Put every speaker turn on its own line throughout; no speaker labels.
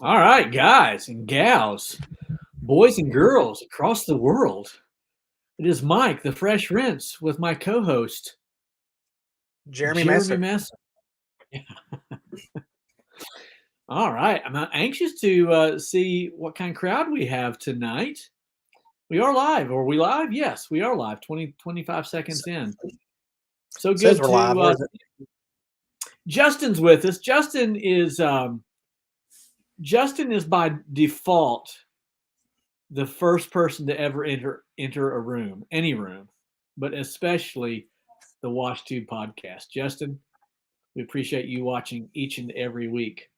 All right, guys and gals, boys and girls across the world. It is Mike, the Fresh Rinse, with my co-host
Jeremy
Jeremy
Messer.
Messer. All right, I'm anxious to see what kind of crowd we have tonight. We are live. Are we live? Yes, we are live. 25 seconds in. So
Says
good
we're live.
to.
Where's it?
Justin's with us. Justin is by default the first person to ever enter a room, any room, but especially the WashTube podcast. Justin, we appreciate you watching each and every week.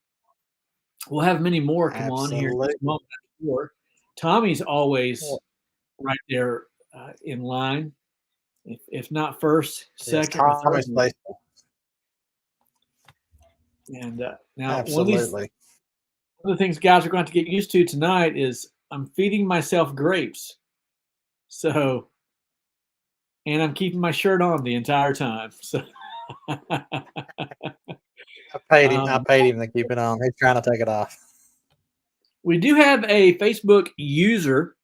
We'll have many more come on here in just
Absolutely.
a moment. Sure. Tommy's always
Well,
right there in line, if not first,
yes,
second, or third.
Tommy's faithful.
And now,
Absolutely.
one of the things guys are going to have to get used to tonight is I'm feeding myself grapes. So, and I'm keeping my shirt on the entire time. So,
I paid him. I
um,
paid him to keep it on. He's trying to take it off.
we do have a Facebook user.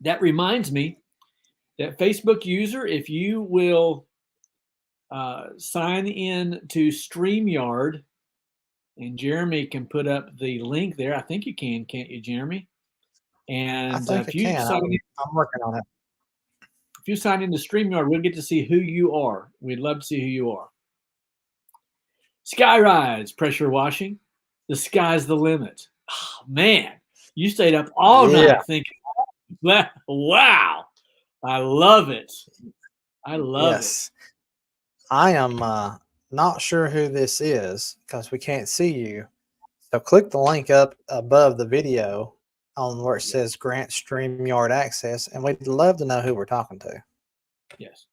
That reminds me that Facebook user, if you will sign in to StreamYard, and Jeremy can put up the link there. I think you can, can't you, Jeremy?
I
And
think I can. I'm working on it.
if you sign into StreamYard, we'll get to see who you are. We'd love to see who you are. Skyrise pressure washing. The sky's the limit. Oh, man, you stayed up all
Yeah.
night thinking, wow, I love it. I love it.
Yes. I am not sure who this is because we can't see you. So click the link up above the video on where it says Grant StreamYard access, and we'd love to know who we're talking to.
Yes.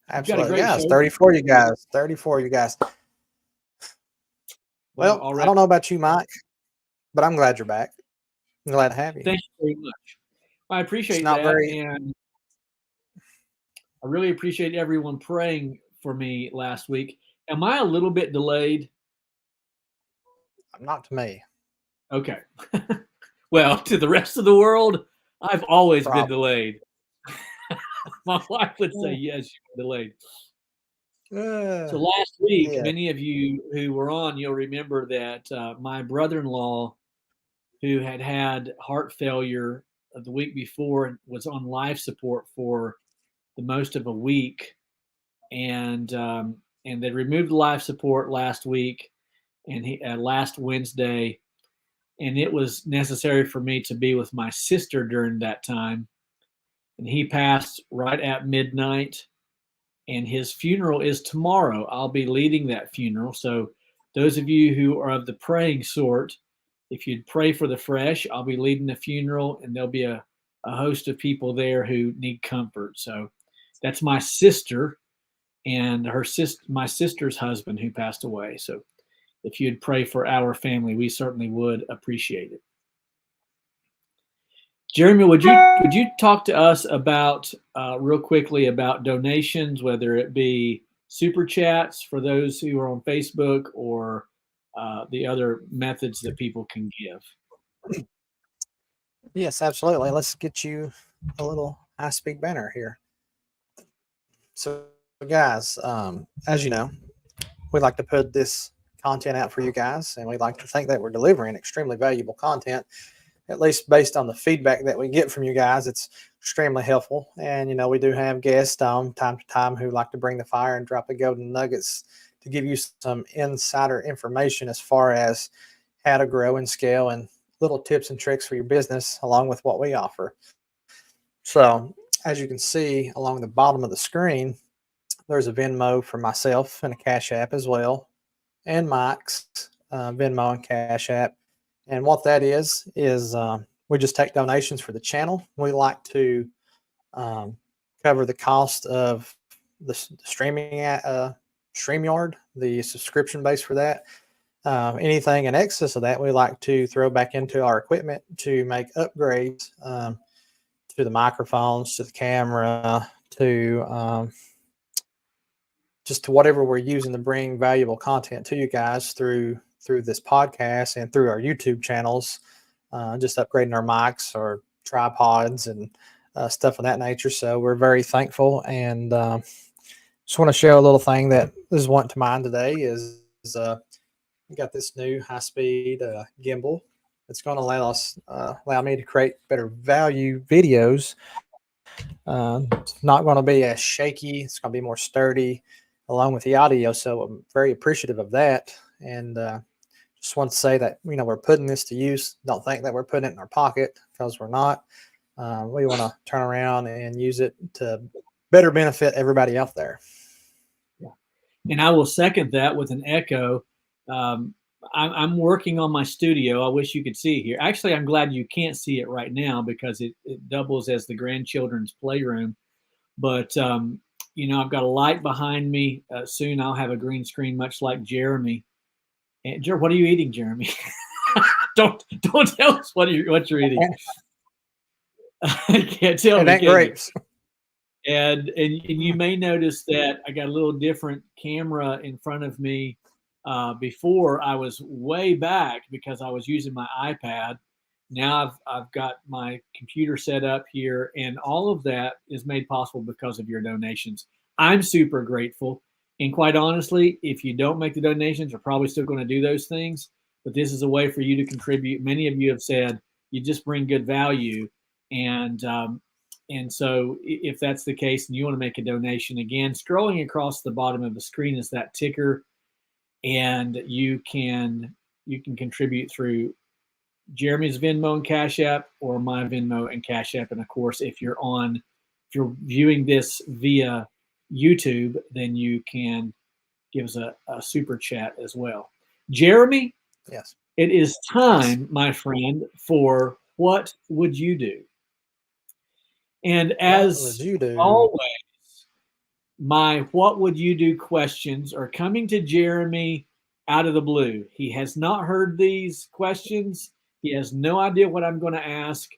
We've got a
Absolutely.
great
Yes,
show.
34 you guys. 34 you guys.
Wow,
Well, I
already.
don't know about you, Mike, but I'm glad you're back. I'm glad to have you.
Thank you very much. I
It's
appreciate
not
that.
very.
And I really appreciate everyone praying for me last week. Am I a little bit delayed?
Not to me.
Okay. Well, to the rest of the world, I've always been
Probably.
delayed. My wife would say,
Yeah.
yes, you're delayed. So
Uh,
last week,
yeah.
many of you who were on, you'll remember that my brother-in-law, who had heart failure the week before, was on life support for the most of a week, and they removed the life support last week, and last Wednesday, and it was necessary for me to be with my sister during that time, and he passed right at midnight, and his funeral is tomorrow. I'll be leading that funeral. So those of you who are of the praying sort, if you'd pray for the fresh, I'll be leading the funeral, and there'll be a host of people there who need comfort. So that's my sister and my sister's husband who passed away. So if you'd pray for our family, we certainly would appreciate it. Jeremy, would you talk to us about real quickly about donations, whether it be super chats for those who are on Facebook or the other methods that people can give?
Yes, absolutely. Let's get you a little high speed banner here. So, guys, as you know, we like to put this content out for you guys, and we like to think that we're delivering extremely valuable content. At least based on the feedback that we get from you guys, it's extremely helpful. And we do have guests time to time who like to bring the fire and drop the golden nuggets to give you some insider information as far as how to grow and scale and little tips and tricks for your business, along with what we offer. So, as you can see along the bottom of the screen, there's a Venmo for myself and a Cash App as well, and Mike's Venmo and Cash App. And what that is we just take donations for the channel. We like to cover the cost of the streaming StreamYard, the subscription base for that. Anything in excess of that, we like to throw back into our equipment to make upgrades to the microphones, to the camera, to just to whatever we're using to bring valuable content to you guys through this podcast and through our YouTube channels, just upgrading our mics or tripods and stuff of that nature. So we're very thankful, and just want to share a little thing that is wanting to mind today is we got this new high-speed gimbal. It's going to allow me to create better value videos. It's not going to be as shaky. It's going to be more sturdy along with the audio. So I'm very appreciative of that. And just want to say that, we're putting this to use. Don't think that we're putting it in our pocket, because we're not. We want to turn around and use it to better benefit everybody out there.
Yeah. And I will second that with an echo. I'm working on my studio. I wish you could see it here. Actually, I'm glad you can't see it right now, because it doubles as the grandchildren's playroom. But, I've got a light behind me. Soon I'll have a green screen, much like Jeremy. And what are you eating, Jeremy? don't tell us what you're eating. I can't tell.
And that grapes.
And you may notice that I got a little different camera in front of me. Before I was way back because I was using my iPad. Now I've got my computer set up here, and all of that is made possible because of your donations. I'm super grateful. And quite honestly, if you don't make the donations, you're probably still going to do those things. But this is a way for you to contribute. Many of you have said you just bring good value. And so if that's the case and you want to make a donation, again, scrolling across the bottom of the screen is that ticker. And you can contribute through Jeremy's Venmo and Cash App, or my Venmo and Cash App. And of course, if you're viewing this via YouTube, then you can give us a super chat as well. Jeremy,
yes,
it is time, my friend, for What Would You Do? And as always, my What Would You Do questions are coming to Jeremy out of the blue. He has not heard these questions. He has no idea what I'm going to ask.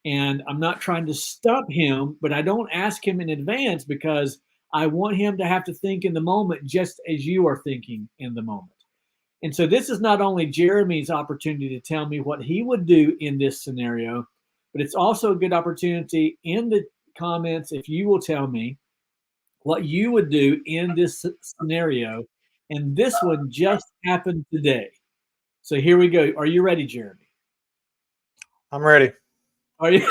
And I'm not trying to stump him, but I don't ask him in advance because I want him to have to think in the moment, just as you are thinking in the moment. And so this is not only Jeremy's opportunity to tell me what he would do in this scenario, but it's also a good opportunity in the comments if you will tell me what you would do in this scenario. And this one just happened today. So here we go. Are you ready, Jeremy?
I'm ready.
Are you?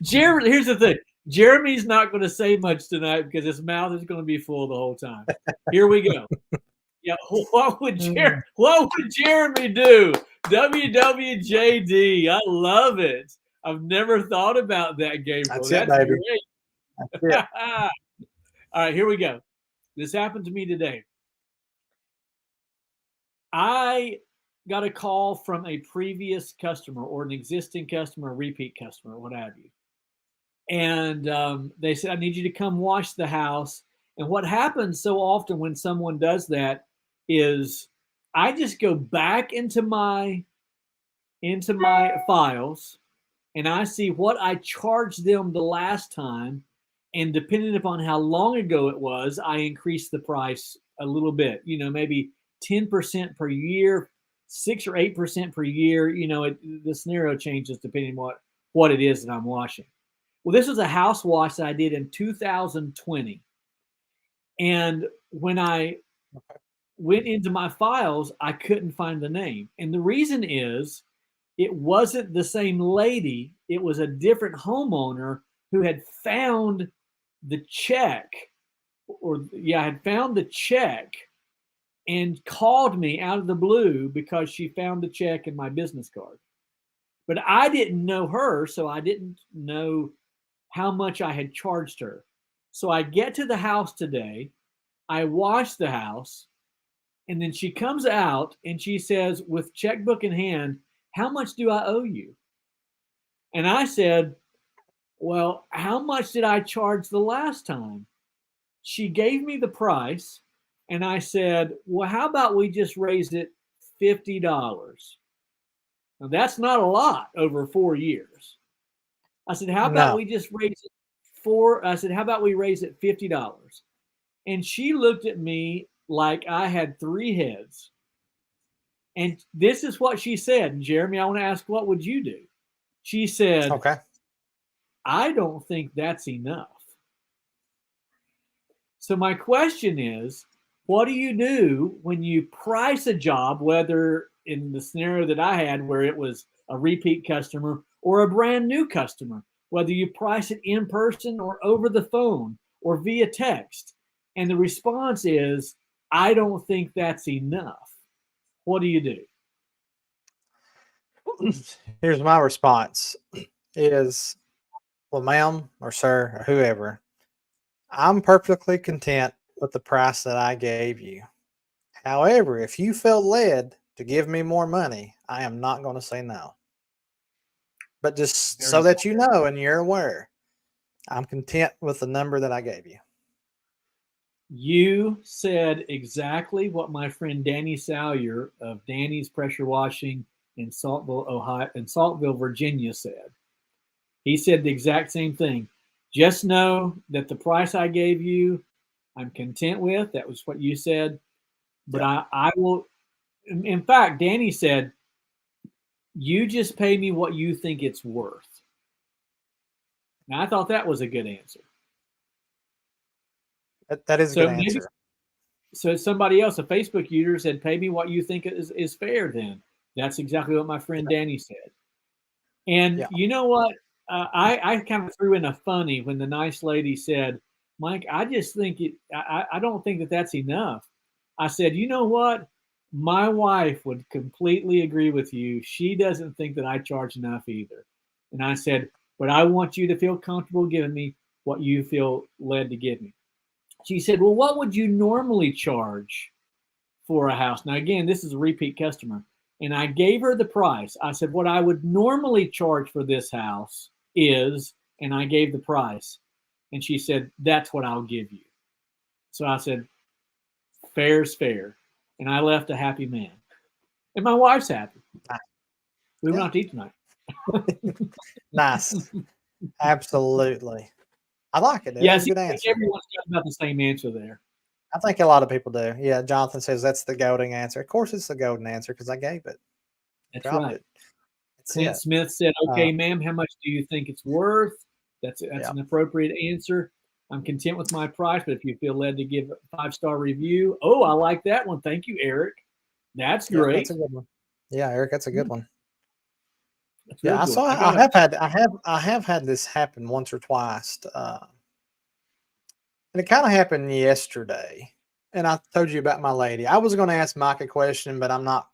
Jeremy, here's the thing. Jeremy's not going to say much tonight because his mouth is going to be full the whole time. Here we go. Yeah, what would Jeremy do? WWJD. I love it. I've never thought about that game.
That's it, baby.
Great. That's it. All right, here we go. This happened to me today. I got a call from a previous customer or an existing customer, a repeat customer, what have you. And they said, I need you to come wash the house. And what happens so often when someone does that is I just go back into my files and I see what I charged them the last time. And depending upon how long ago it was, I increase the price a little bit, maybe 10% per year, 6 or 8% per year. The scenario changes depending on what it is that I'm washing. Well, this was a house wash that I did in 2020. And when I went into my files, I couldn't find the name. And the reason is it wasn't the same lady. It was a different homeowner who had found the check had found the check and called me out of the blue because she found the check in my business card. But I didn't know her, so I didn't know how much I had charged her. So I get to the house today, I wash the house, and then she comes out and she says, with checkbook in hand, how much do I owe you? And I said, well, how much did I charge the last time? She gave me the price, and I said, well, how about we just raise it $50? Now, that's not a lot over 4 years. I said, how about we just raise it I said, how about we raise it $50? And she looked at me like I had three heads. And this is what she said. And Jeremy, I want to ask, what would you do? She said,
Okay.
I don't think that's enough. So my question is, what do you do when you price a job, whether in the scenario that I had where it was a repeat customer or a brand new customer, whether you price it in person or over the phone or via text, and the response is, I don't think that's enough. What do you do?
Here's my response is, well, ma'am or sir or whoever, I'm perfectly content with the price that I gave you. However, if you felt led to give me more money, I am not going to say no. But just
Very
so that you know and you're aware, I'm content with the number that I gave you.
You said exactly what my friend Danny Salyer of Danny's Pressure Washing in Saltville, Virginia said. He said the exact same thing. Just know that the price I gave you, I'm content with. That was what you said. But I will, in fact, Danny said, you just pay me what you think it's worth. Now, I thought that was a good answer.
That is a good answer.
So somebody else, a Facebook user, said, pay me what you think is fair then. That's exactly what my friend Danny said. And you know what? I kind of threw in a funny when the nice lady said, Mike, I just think I don't think that that's enough. I said, you know what? My wife would completely agree with you. She doesn't think that I charge enough either. And I said, but I want you to feel comfortable giving me what you feel led to give me. She said, well, what would you normally charge for a house? Now, again, this is a repeat customer. And I gave her the price. I said, what I would normally charge for this house is, and I gave the price. And she said, that's what I'll give you. So I said, fair's fair. And I left a happy man. And my wife's happy. We went out to eat tonight.
Nice. Absolutely. I like it.
Yeah,
That's a good answer.
Everyone's got about the same answer there.
I think a lot of people do. Yeah, Jonathan says that's the golden answer. Of course, it's the golden answer because I gave it.
That's right.
Clint
Smith said, okay, ma'am, how much do you think it's worth? That's an appropriate answer. I'm content with my price, but if you feel led to give a 5-star review, oh, I like that one. Thank you, Eric. That's great.
That's a good one. Yeah, Eric, that's a good one.
Yeah,
I have had this happen once or twice. And it kind of happened yesterday. And I told you about my lady. I was going to ask Mike a question, but I'm not.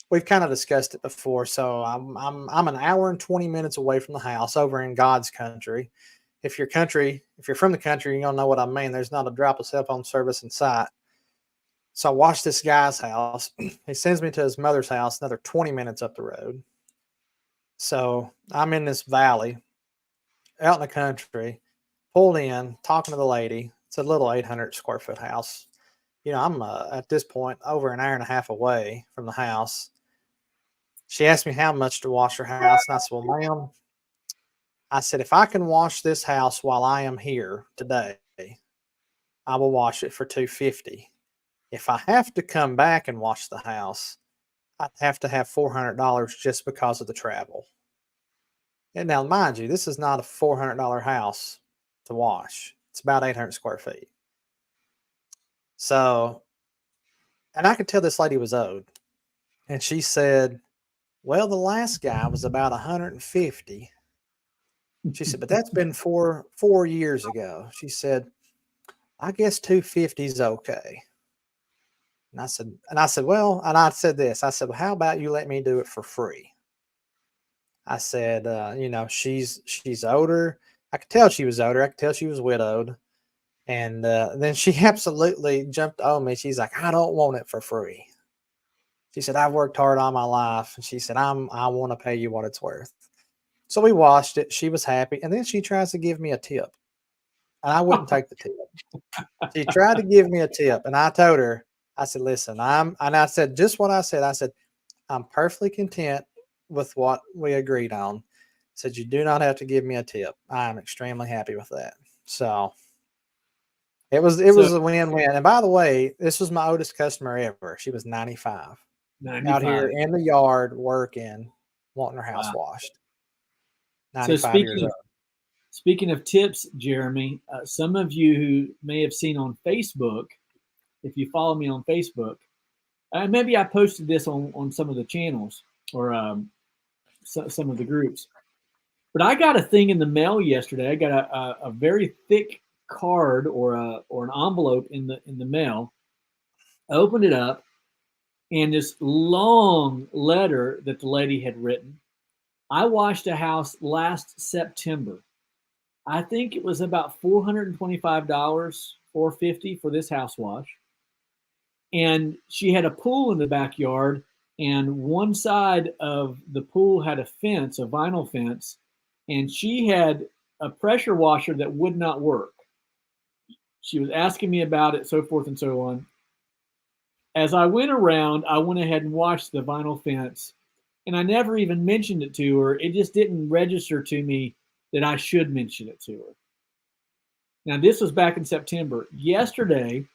We've kind of discussed it before. So I'm an hour and 20 minutes away from the house over in God's country. If you're from the country, you're gonna know what I mean. There's not a drop of cell phone service in sight. So I watched this guy's house. He sends me to his mother's house, another 20 minutes up the road. So I'm in this valley out in the country, pulled in, talking to the lady. It's a little 800 square foot house. You know, I'm at this point over an hour and a half away from the house. She asked me how much to wash her house. And I said, well, ma'am, I said, if I can wash this house while I am here today, I will wash it for $250. If I have to come back and wash the house, I'd have to have $400 just because of the travel. And now, mind you, this is not a $400 house to wash. It's about 800 square feet. So, and I could tell this lady was owed. And she said, well, the last guy was about 150. She said, but that's been four years ago. She said, I guess 250 is okay. And I said, well, and I said this, I said, well, how about you let me do it for free? I said, you know, she's older. I could tell she was older. I could tell she was widowed. And then she absolutely jumped on me. She's like, I don't want it for free. She said, I've worked hard all my life. And she said, I want to pay you what it's worth. So we washed it. She was happy. And then she tries to give me a tip. And I wouldn't take the tip. She tried to give me a tip. And I told her, I said, listen, I said just what I said. I said, I'm perfectly content with what we agreed on. Said, you do not have to give me a tip. I am extremely happy with that. So it was a win-win. And by the way, this was my oldest customer ever. She was 95.
95.
Out here in the yard working, wanting her house
Wow.
washed.
So
95 years old.
Speaking of tips, Jeremy, some of you who may have seen on Facebook, if you follow me on Facebook, maybe I posted this on some of the channels or some of the groups. But I got a thing in the mail yesterday. I got a very thick card or an envelope in the mail. I opened it up, and this long letter that the lady had written. I washed a house last September. I think it was about $425, $450 for this house wash. And she had a pool in the backyard, and one side of the pool had a fence, a vinyl fence, and she had a pressure washer that would not work. She was asking me about it, so forth and so on. As I went around, I went ahead and washed the vinyl fence, and I never even mentioned it to her. It just didn't register to me that I should mention it to her. Now, this was back in September. Yesterday,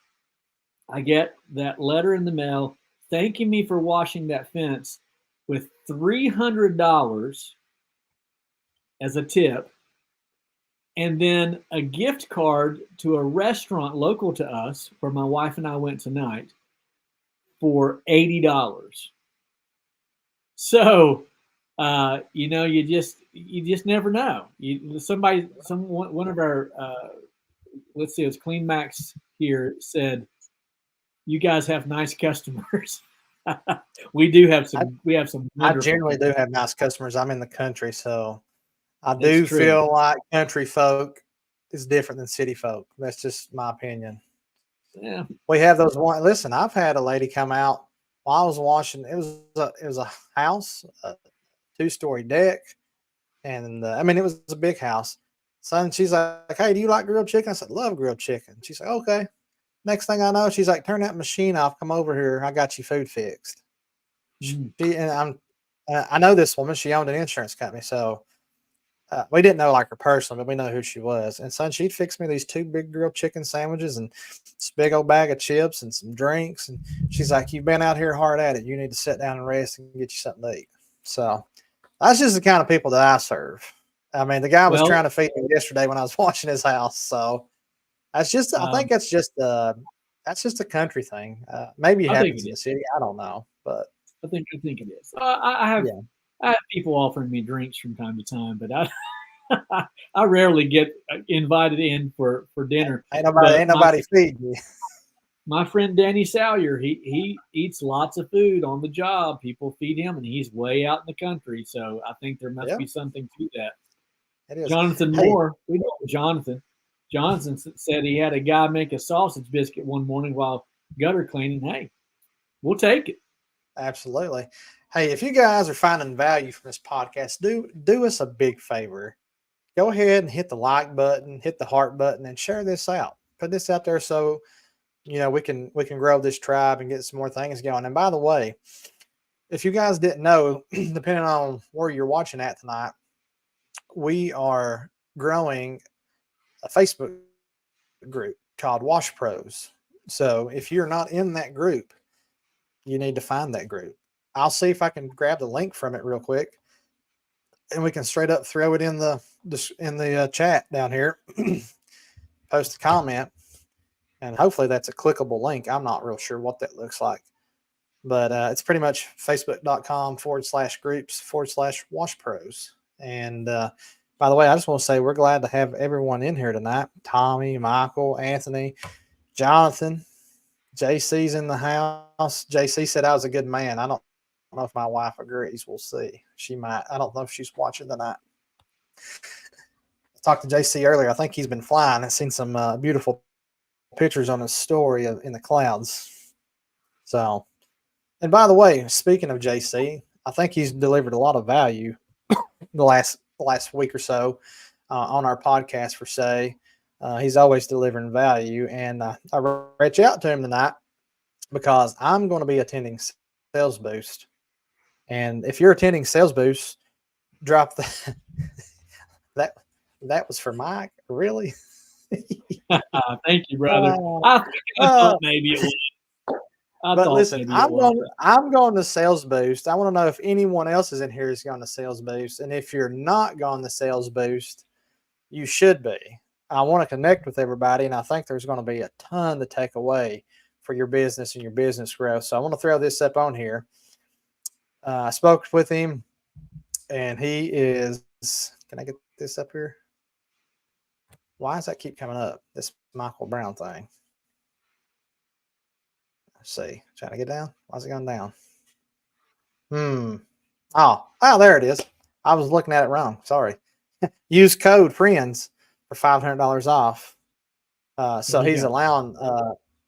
I get that letter in the mail thanking me for washing that fence with $300 as a tip, and then a gift card to a restaurant local to us where my wife and I went tonight for $80. So, you just never know. One of our, let's see, it's Clean Max here said, you guys have nice customers. We have some.
I generally do have nice customers. I'm in the country, so I
That's
do
true.
feel like country folk is different than city folk. That's just my opinion.
Yeah.
We have those one. Listen, I've had a lady come out while I was washing. It was a house, a 2-story deck, and it was a big house. So she's like, "Hey, do you like grilled chicken?" I said, "Love grilled chicken." She's like, "Okay." Next thing I know, she's like, "Turn that machine off. Come over here. I got you food fixed." I know this woman. She owned an insurance company, so we didn't know like her personally, but we know who she was. And so she'd fix me these 2 big grilled chicken sandwiches and this big old bag of chips and some drinks. And she's like, "You've been out here hard at it. You need to sit down and rest and get you something to eat." So that's just the kind of people that I serve. The guy was trying to feed me yesterday when I was watching his house. So that's just, I think that's just a country thing. Maybe it happens in the city. I don't know, but
I think it is. I have people offering me drinks from time to time, but I rarely get invited in for dinner.
Ain't nobody feeding you.
My friend Danny Salyer, he eats lots of food on the job. People feed him, and he's way out in the country. So I think there must be something to that.
It is.
Jonathan Moore, we know Jonathan. Johnson said he had a guy make a sausage biscuit one morning while gutter cleaning. Hey, we'll take it.
Absolutely. Hey, if you guys are finding value from this podcast, do us a big favor. Go ahead and hit the like button, hit the heart button, and share this out. Put this out there so we can grow this tribe and get some more things going. And by the way, if you guys didn't know, depending on where you're watching at tonight, we are growing a Facebook group called Wash Pros. So if you're not in that group, you need to find that group. I'll see if I can grab the link from it real quick, and we can straight up throw it in the chat down here. Post a comment, and hopefully that's a clickable link. I'm not real sure what that looks like, but it's pretty much facebook.com/groups/Wash Pros. And by the way, I just want to say we're glad to have everyone in here tonight. Tommy, Michael, Anthony, Jonathan, JC's in the house. JC said I was a good man. I don't know if my wife agrees. We'll see. She might. I don't know if she's watching tonight. I talked to JC earlier. I think he's been flying. I've seen some beautiful pictures on his story in the clouds. So, and by the way, speaking of JC, I think he's delivered a lot of value the last week or so on our podcast for Say. He's always delivering value, and I reached out to him tonight because I'm going to be attending Sales Boost. And if you're attending Sales Boost, drop the that was for Mike. Really?
Thank you, brother.
Uh,
I
uh,
thought maybe it was. I
but
thought
listen,
maybe it was.
I'm going to Sales Boost. I want to know if anyone else is in here is going to Sales Boost, and if you're not going to Sales Boost, you should be. I want to connect with everybody, and I think there's going to be a ton to take away for your business and your business growth. So I want to throw this up on here. I spoke with him, and he is. Can I get this up here? Why does that keep coming up? This Michael Brown thing. Let's see. Trying to get down. Why is it going down? Oh, there it is. I was looking at it wrong. Sorry. Use code FRIENDS for $500 off. So he's allowing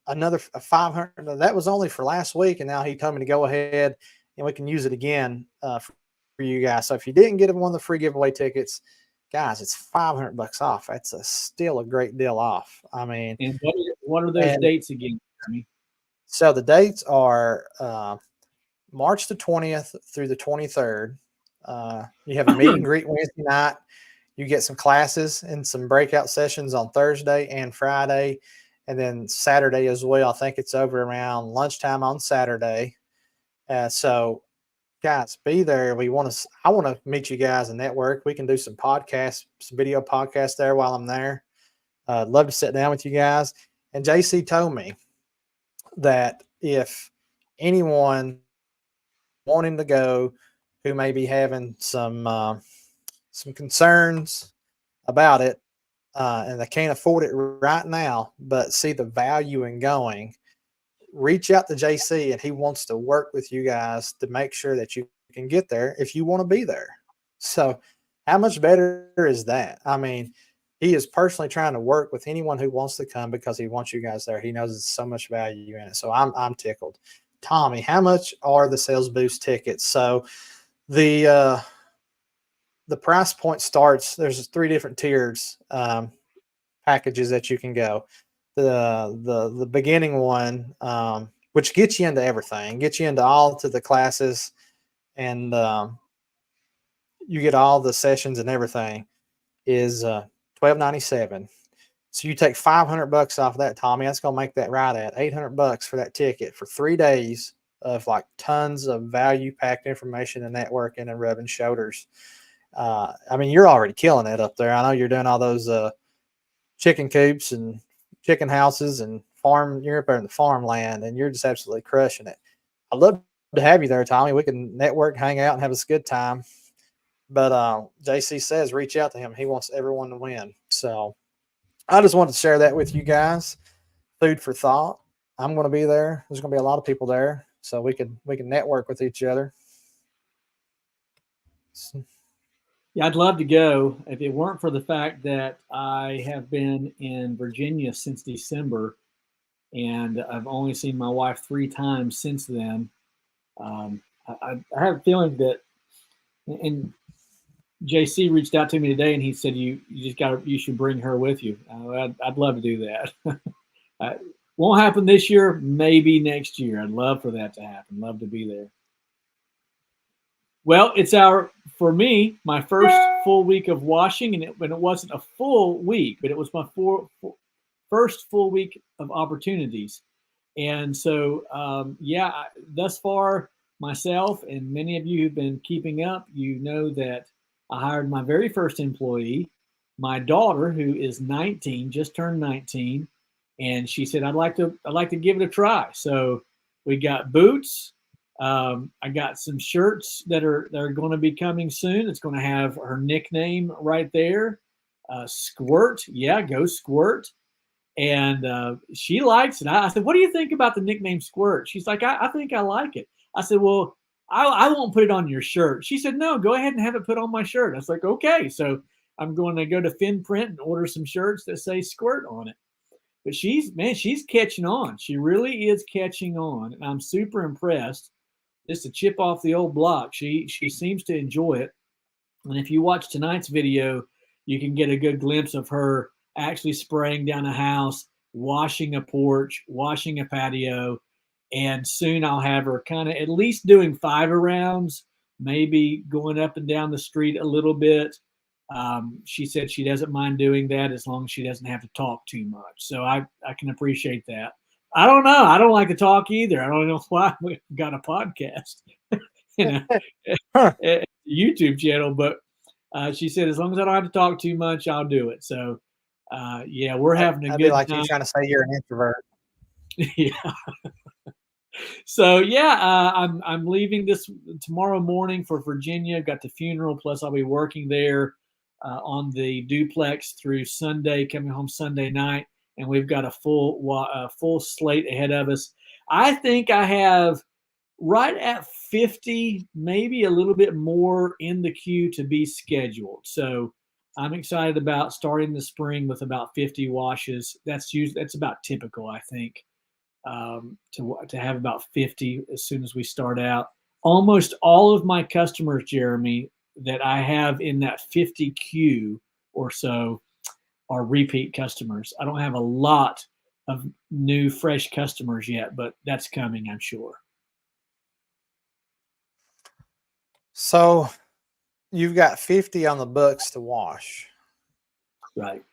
another 500. That was only for last week, and now he told me to go ahead and we can use it again for you guys. So if you didn't get one of the free giveaway tickets, guys, it's $500 off. That's still a great deal off. I mean,
and what are those dates again?
So the dates are March the 20th through the 23rd. You have a meet and greet Wednesday night. You get some classes and some breakout sessions on Thursday and Friday, and then Saturday as well. I think it's over around lunchtime on Saturday. So, guys, be there. I want to meet you guys and network. We can do some podcasts, some video podcasts there while I'm there. I'd love to sit down with you guys. And JC told me that if anyone wanting to go who may be having some concerns about it and they can't afford it right now, but see the value in going, reach out to JC, and he wants to work with you guys to make sure that you can get there if you want to be there. So how much better is that? I mean, he is personally trying to work with anyone who wants to come because he wants you guys there. He knows there's so much value in it. So I'm tickled. Tommy, how much are the Sales Boost tickets? So the price point starts, there's 3 different tiers packages that you can go. The beginning one, which gets you into everything, gets you into all to the classes, and you get all the sessions and everything, is $12.97. So you take $500 off that, Tommy. That's gonna make that right at $800 for that ticket for 3 days of like tons of value packed information and networking and rubbing shoulders. I mean, you're already killing it up there. I know you're doing all those chicken coops and chicken houses and you're up there in the farmland, and you're just absolutely crushing it. I'd love to have you there, Tommy. We can network, hang out, and have a good time. But JC says reach out to him. He wants everyone to win. So I just wanted to share that with you guys. Food for thought. I'm going to be there. There's going to be a lot of people there, so we can network with each other.
Yeah, I'd love to go if it weren't for the fact that I have been in Virginia since December, and I've only seen my wife 3 times since then. I have a feeling that, and JC reached out to me today, and he said you should bring her with you. I'd love to do that. Won't happen this year, maybe next year. I'd love for that to happen. Love to be there. Well, it's for me, my first full week of washing, and it wasn't a full week, but it was my first full week of opportunities. And so, thus far, myself and many of you who've been keeping up, you know that I hired my very first employee, my daughter, who is 19, just turned 19, and she said, I'd like to give it a try. So we got boots. I got some shirts that are going to be coming soon. It's going to have her nickname right there. Squirt. Yeah, go Squirt. And she likes it. I said, what do you think about the nickname Squirt? She's like, I think I like it. I said, well, I won't put it on your shirt. She said, no, go ahead and have it put on my shirt. I was like, okay. So I'm going to go to FinPrint and order some shirts that say Squirt on it. But she's catching on. She really is catching on. And I'm super impressed. Just a chip off the old block. She seems to enjoy it. And if you watch tonight's video, you can get a good glimpse of her actually spraying down a house, washing a porch, washing a patio. And soon I'll have her kind of at least doing 5 rounds maybe going up and down the street a little bit. She said she doesn't mind doing that as long as she doesn't have to talk too much. So I can appreciate that. I don't know. I don't like to talk either. I don't know why we've got a podcast, you know,
Huh.
a YouTube channel, but she said as long as I don't have to talk too much, I'll do it. So yeah, we're having a
That'd be
good
like you
time.
trying to say you're an introvert.
Yeah. So yeah, I'm leaving this tomorrow morning for Virginia. Got the funeral, plus I'll be working there on the duplex through Sunday, coming home Sunday night, and we've got a full slate ahead of us. I think I have right at 50, maybe a little bit more in the queue to be scheduled. So I'm excited about starting the spring with about 50 washes. That's about typical, I think, to have about 50 as soon as we start out. Almost all of my customers, Jeremy, that I have in that 50 queue or so are repeat customers. I don't have a lot of new, fresh customers yet, but that's coming, I'm sure.
So you've got 50 on the books to wash.
Right.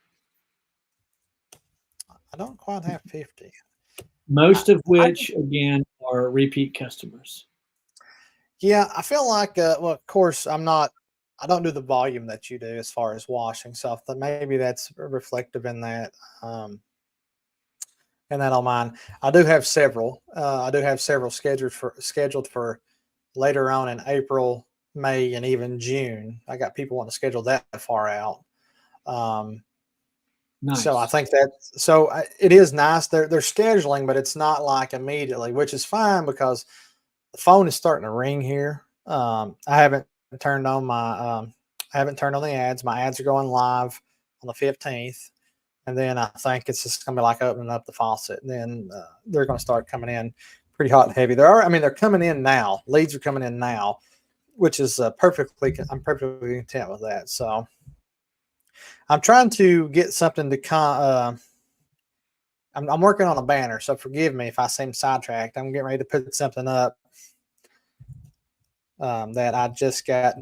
I don't quite have 50.
Most of which, again, are repeat customers.
Yeah, I feel like, well, of course, I don't do the volume that you do as far as washing. So maybe that's reflective in that. And that on mine, I do have several. I do have several scheduled for later on in April, May, and even June. I got people wanting to schedule that far out.
Nice.
So I think it is nice. They're scheduling, but it's not like immediately, which is fine because the phone is starting to ring here. I haven't turned on the ads. My ads are going live on the 15th. And then I think it's just going to be like opening up the faucet. And then they're going to start coming in pretty hot and heavy. They're coming in now. Leads are coming in now, which is I'm perfectly content with that. So I'm trying to get something to I'm working on a banner, so forgive me if I seem sidetracked. I'm getting ready to put something up that I just got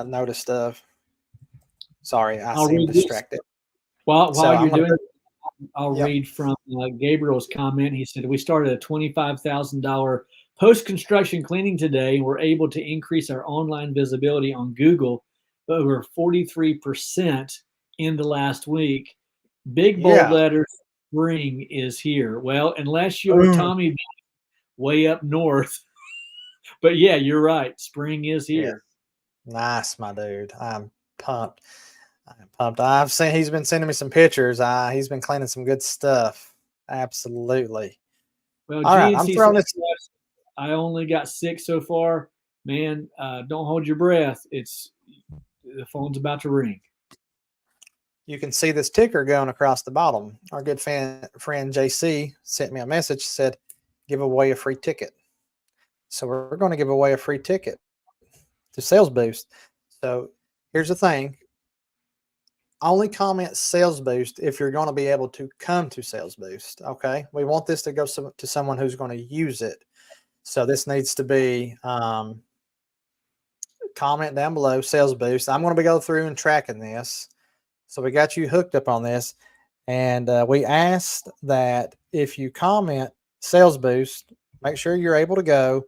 noticed of. Sorry, I seem distracted.
While you're doing it, I'll read from Gabriel's comment. He said, we started a $25,000 post-construction cleaning today, and we're able to increase our online visibility on Google by over 43% in the last week. Big bold letters, spring is here. Well, unless you're Tommy way up north. But yeah, you're right. Spring is here.
Yeah. Nice, my dude. I'm pumped. He's been sending me some pictures. He's been cleaning some good stuff. Absolutely.
Well, all right, I'm throwing this. I only got 6 so far. Man, don't hold your breath. The phone's about to ring.
You can see this ticker going across the bottom. Our good friend JC sent me a message, said, give away a free ticket. So we're going to give away a free ticket to Sales Boost. So here's the thing. Only comment Sales Boost if you're going to be able to come to Sales Boost. Okay. We want this to go to someone who's going to use it. So this needs to be comment down below Sales Boost. I'm going to go through and tracking this. So we got you hooked up on this. And we asked that if you comment Sales Boost, make sure you're able to go,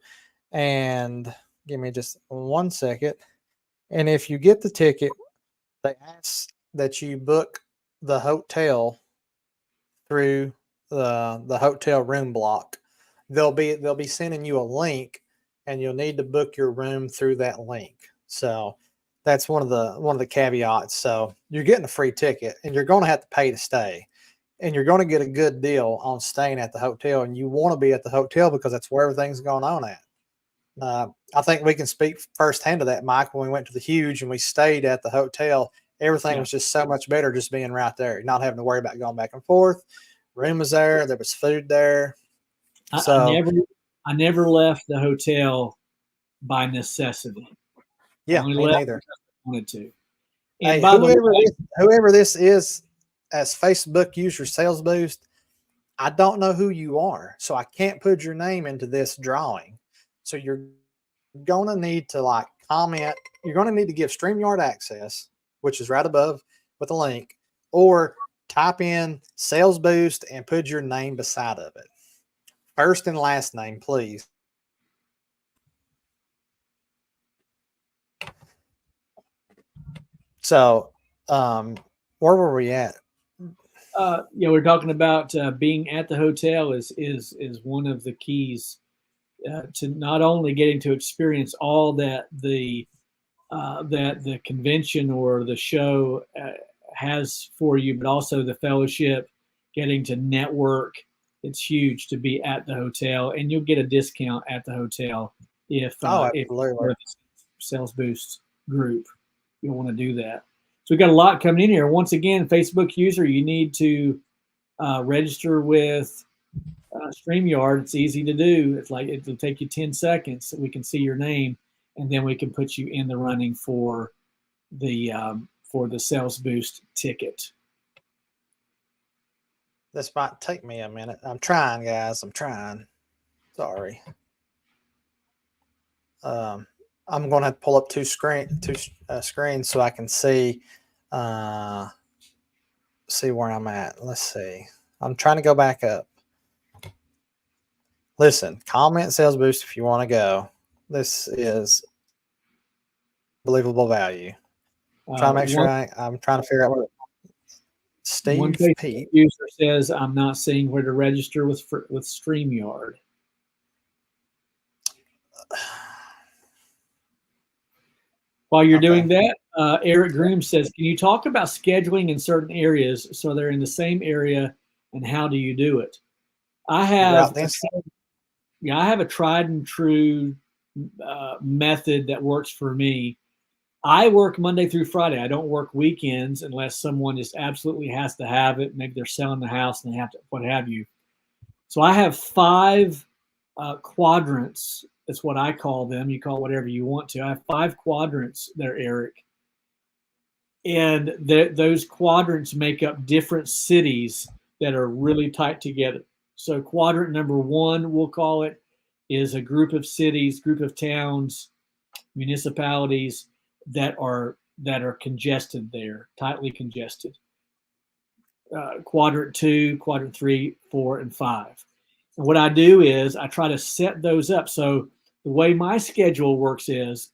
and give me just 1 second. And if you get the ticket, they ask that you book the hotel through the hotel room block. They'll be sending you a link, and you'll need to book your room through that link. So that's one of the caveats. So you're getting a free ticket, and you're going to have to pay to stay, and you're going to get a good deal on staying at the hotel. And you want to be at the hotel because that's where everything's going on at. I think we can speak firsthand to that, Mike. When we went to the Huge and we stayed at the hotel, everything was just so much better just being right there, not having to worry about going back and forth. Room was there. There was food there.
I never left the hotel by necessity.
Yeah, me neither.
I wanted to.
And hey, whoever this is as Facebook user Sales Boost, I don't know who you are, so I can't put your name into this drawing. So you're going to need to like comment. You're going to need to give StreamYard access, which is right above with a link, or type in Sales Boost and put your name beside of it. First and last name, please. So, where were we at?
Yeah, we're talking about being at the hotel is one of the keys to not only getting to experience all that the convention or the show has for you, but also the fellowship, getting to network. It's huge to be at the hotel, and you'll get a discount at the hotel if
Absolutely.
you're the Sales Boost group. You'll want to do that. So we've got a lot coming in here. Once again, Facebook user, you need to register with StreamYard. It's easy to do. It's like it'll take you 10 seconds so we can see your name, and then we can put you in the running for the Sales Boost ticket.
This might take me a minute. I'm trying, guys. I'm trying. Sorry. I'm going to have to pull up two screens so I can see where I'm at. Let's see. I'm trying to go back up. Listen, comment Sales Boost if you want to go. This is believable value. Trying to make sure I'm trying to figure out what Steve Pete
user says I'm not seeing where to register with StreamYard. While you're doing that, Eric Groom says, can you talk about scheduling in certain areas so they're in the same area, and how do you do it? I have a tried and true method that works for me. I work Monday through Friday. I don't work weekends unless someone just absolutely has to have it. Maybe they're selling the house and they have to, what have you. So I have 5 quadrants. That's what I call them. You call it whatever you want to. I have 5 quadrants there, Eric. And those quadrants make up different cities that are really tight together. So quadrant number 1, we'll call it, is a group of cities, group of towns, municipalities that are congested there, tightly congested. Quadrant 2, quadrant 3, 4, and 5. And what I do is I try to set those up. So the way my schedule works is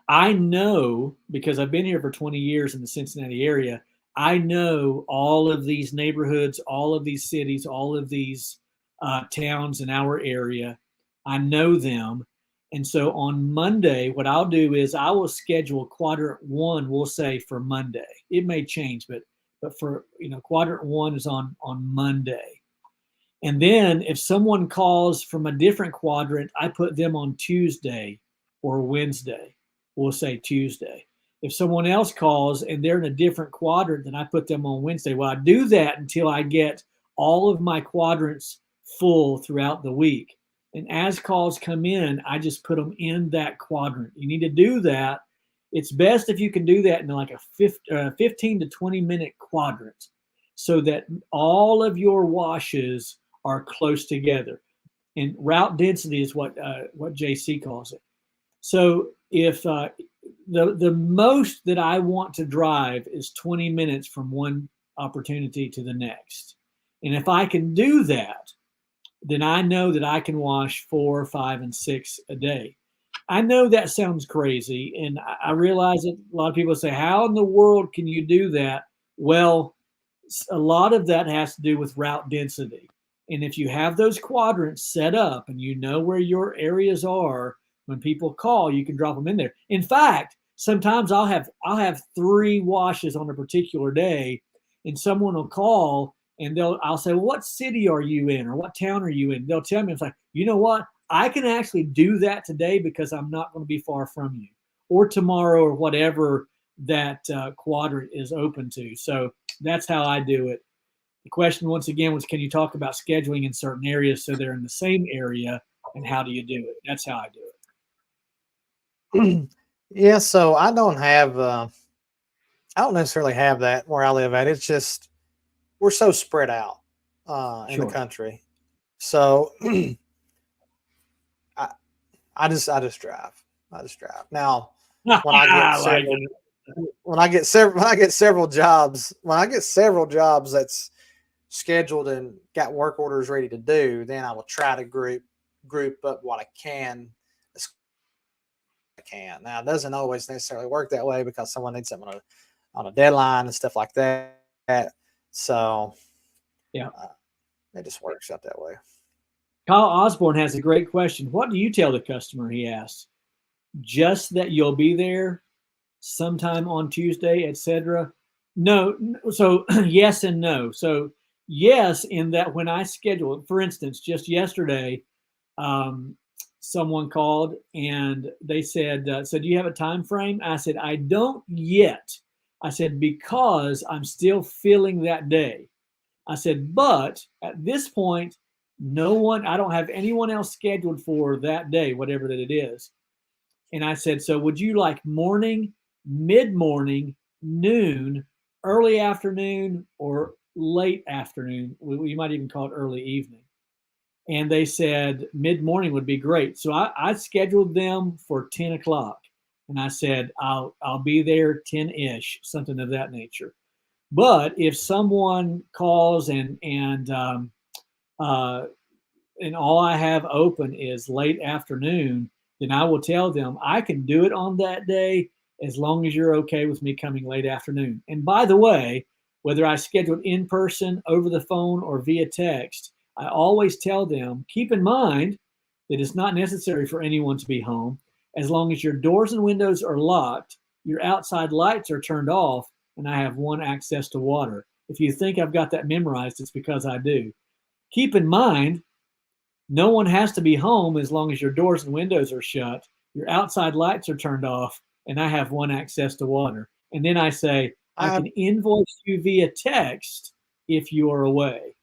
I know, because I've been here for 20 years in the Cincinnati area, I know all of these neighborhoods, all of these cities, all of these towns in our area. I know them. And so on Monday, what I'll do is I will schedule quadrant 1, we'll say, for Monday. It may change, but for, quadrant 1 is on Monday. And then if someone calls from a different quadrant, I put them on Tuesday or Wednesday. We'll say Tuesday. If someone else calls and they're in a different quadrant, then I put them on Wednesday. Well, I do that until I get all of my quadrants full throughout the week. And as calls come in, I just put them in that quadrant. You need to do that. It's best if you can do that in like a 15 to 20 minute quadrant so that all of your washes are close together. And route density is what JC calls it. So if the most that I want to drive is 20 minutes from one opportunity to the next. And if I can do that, then I know that I can wash 4, 5, and 6 a day. I know that sounds crazy, and I realize that a lot of people say, how in the world can you do that? Well, a lot of that has to do with route density. And if you have those quadrants set up and you know where your areas are, when people call, you can drop them in there. In fact, sometimes I'll have 3 washes on a particular day, and someone will call and I'll say, well, what city are you in, or what town are you in? They'll tell me, it's like, you know what? I can actually do that today because I'm not going to be far from you, or tomorrow, or whatever that quadrant is open to. So that's how I do it. The question once again was, can you talk about scheduling in certain areas so they're in the same area, and how do you do it? That's how I do
it. Yeah, so I don't necessarily have that where I live at. It's just we're so spread out in the country. So I just drive. Now, when I
I
get
like
several,
it.
when I get several jobs that's scheduled and got work orders ready to do, then I will try to group up what I can as I can. Now, it doesn't always necessarily work that way because someone needs something on a deadline and stuff like that. So,
Yeah.
it just works out that way.
Kyle Osborne has a great question. What do you tell the customer? He asks. Just that you'll be there sometime on Tuesday, etc. No. So yes and no. So yes, in that when I schedule, for instance, just yesterday, someone called and they said, "So do you have a time frame?" I said, "I don't yet." I said because I'm still feeling that day. I said, but at this point, I don't have anyone else scheduled for that day, whatever that it is. And I said, so would you like morning, mid morning, noon, early afternoon, or late afternoon? You might even call it early evening. And they said mid morning would be great. So I scheduled them for 10 o'clock. And I said, I'll be there 10-ish, something of that nature. But if someone calls and all I have open is late afternoon, then I will tell them I can do it on that day as long as you're okay with me coming late afternoon. And by the way, whether I schedule it in person, over the phone, or via text, I always tell them, keep in mind that it's not necessary for anyone to be home. As long as your doors and windows are locked, your outside lights are turned off, and I have one access to water. If you think I've got that memorized, it's because I do. Keep in mind, no one has to be home as long as your doors and windows are shut, your outside lights are turned off, and I have one access to water. And then I say, I can invoice you via text if you are away.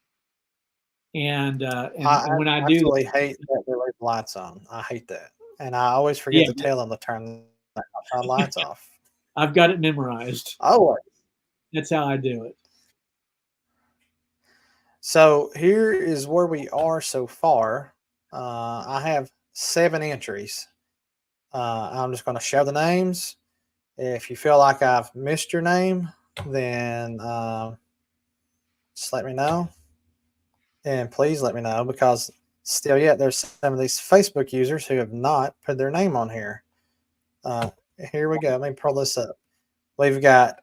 And when I do,
absolutely hate that they leave the lights on. I hate that, and I always forget to tell them to turn the outside lights off.
I've got it memorized.
Always.
That's how I do it.
So here is where we are so far. I have 7 entries. I'm just going to share the names. If you feel like I've missed your name, then just let me know. And please let me know, because still yet there's some of these Facebook users who have not put their name on here. Here we go. Let me pull this up. We've got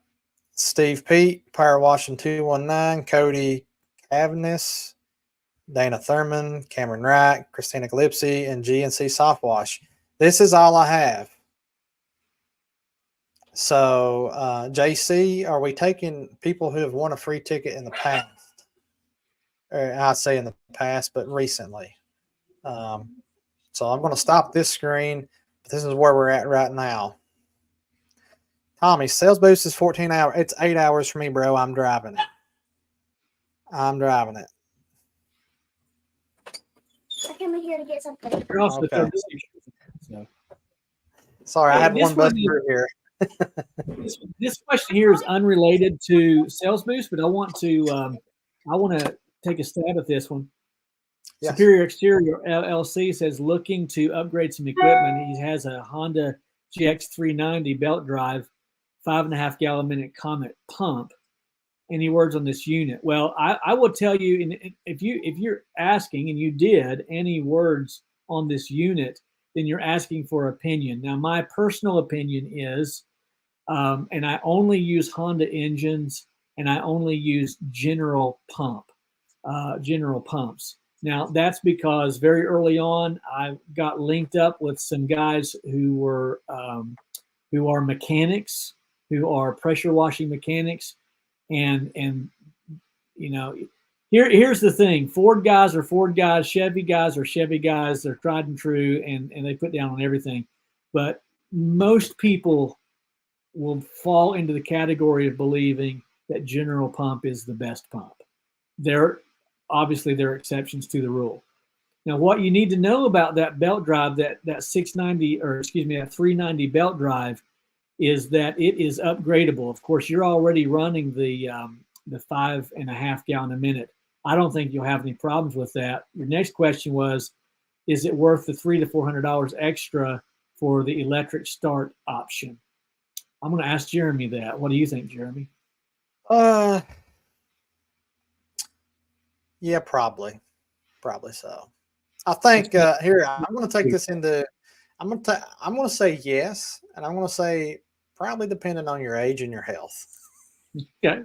Steve Pete, Power Washing 219, Cody Cavness, Dana Thurman, Cameron Wright, Christina Glipsy, and GNC Soft Wash. This is all I have. So, JC, are we taking people who have won a free ticket in the past? Or I'd say in the past, but recently. So I'm going to stop this screen. But this is where we're at right now. Tommy, Sales Boost is 14 hours. It's 8 hours for me, bro. I'm driving it.
I came here to get something.
You're also
Okay.
so.
Sorry, I
Hey,
had
this
one bus
one-
through here.
This question here is unrelated to Sales Boost, but I want to take a stab at this one.
Yes.
Superior Exterior LLC says looking to upgrade some equipment. He has a Honda GX390 belt drive, 5.5 gallon minute Comet pump. Any words on this unit? Well, I will tell you, if you're asking, and you did, any words on this unit, then you're asking for opinion. Now, my personal opinion is, and I only use Honda engines, and I only use general pumps. Now, that's because very early on, I got linked up with some guys who are mechanics, who are pressure washing mechanics, and you know, here's the thing: Ford guys are Ford guys, Chevy guys are Chevy guys. They're tried and true, and they put down on everything. But most people will fall into the category of believing that General Pump is the best pump. Obviously there are exceptions to the rule. Now, what you need to know about that belt drive, that 690, or excuse me, that 390 belt drive, is that it is upgradable. Of course, you're already running the 5.5 gallon a minute. I don't think you'll have any problems with that. Your next question was, is it worth the $300 to $400 extra for the electric start option? I'm going to ask Jeremy that. What do you think, Jeremy?
Yeah, probably so. I think here I'm going to take this into. I'm going to say yes, and I'm going to say probably depending on your age and your health.
Okay.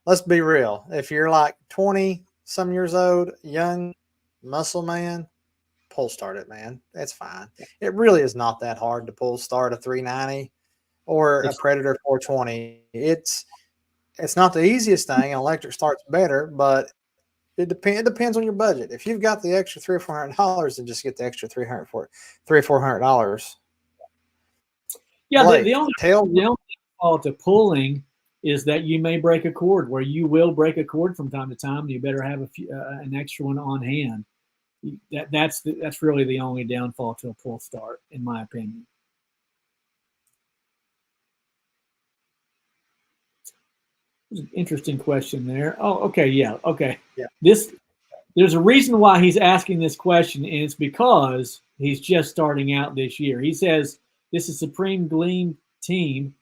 Let's be real. If you're like 20 some years old, young muscle man, pull start it, man. That's fine. It really is not that hard to pull start a 390 or a Predator 420. It's not the easiest thing. An electric start's better, but it depends on your budget. If you've got the extra $300 or $400, then just get the extra $300 or $400.
Yeah,
Blake,
the only fault to pulling is that you may break a cord, where you will break a cord from time to time. And you better have an extra one on hand. That's really the only downfall to a pull start, in my opinion. An interesting question there. Oh, okay, yeah, okay.
Yeah.
There's a reason why he's asking this question, and it's because he's just starting out this year. He says, this is Supreme Gleam team.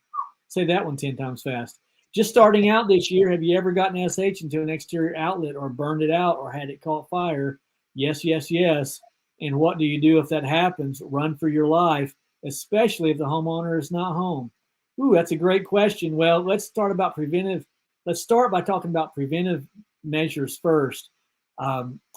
Say that one 10 times fast. Just starting out this year, have you ever gotten SH into an exterior outlet or burned it out or had it caught fire? Yes, yes, yes. And what do you do if that happens? Run for your life, especially if the homeowner is not home. Ooh, that's a great question. Well, let's start by talking about preventive measures first.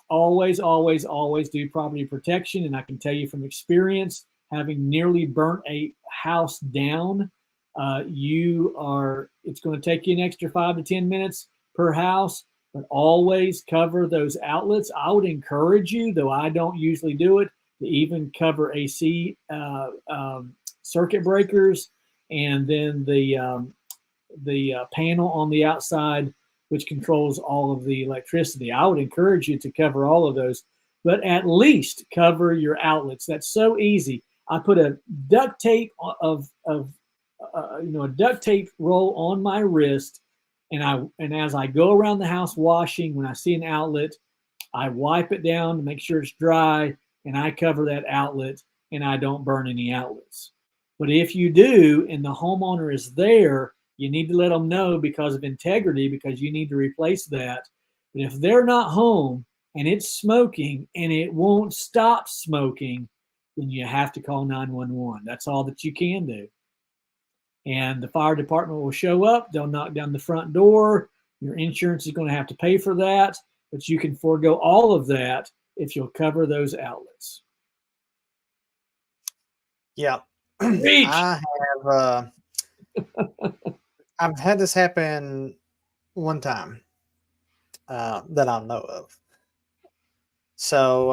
Always, always, always do property protection. And I can tell you from experience, having nearly burnt a house down, it's going to take you an extra 5 to 10 minutes per house, but always cover those outlets. I would encourage you, though I don't usually do it, to even cover AC circuit breakers, and then the panel on the outside, which controls all of the electricity. I would encourage you to cover all of those, but at least cover your outlets. That's so easy. I put a duct tape a duct tape roll on my wrist, and as I go around the house washing, when I see an outlet, I wipe it down to make sure it's dry, and I cover that outlet, and I don't burn any outlets. But if you do, and the homeowner is there, you need to let them know because of integrity, because you need to replace that. But if they're not home and it's smoking and it won't stop smoking, then you have to call 911. That's all that you can do. And the fire department will show up. They'll knock down the front door. Your insurance is going to have to pay for that, but you can forego all of that if you'll cover those outlets.
Yeah.
Reach.
I've had this happen one time that I know of. So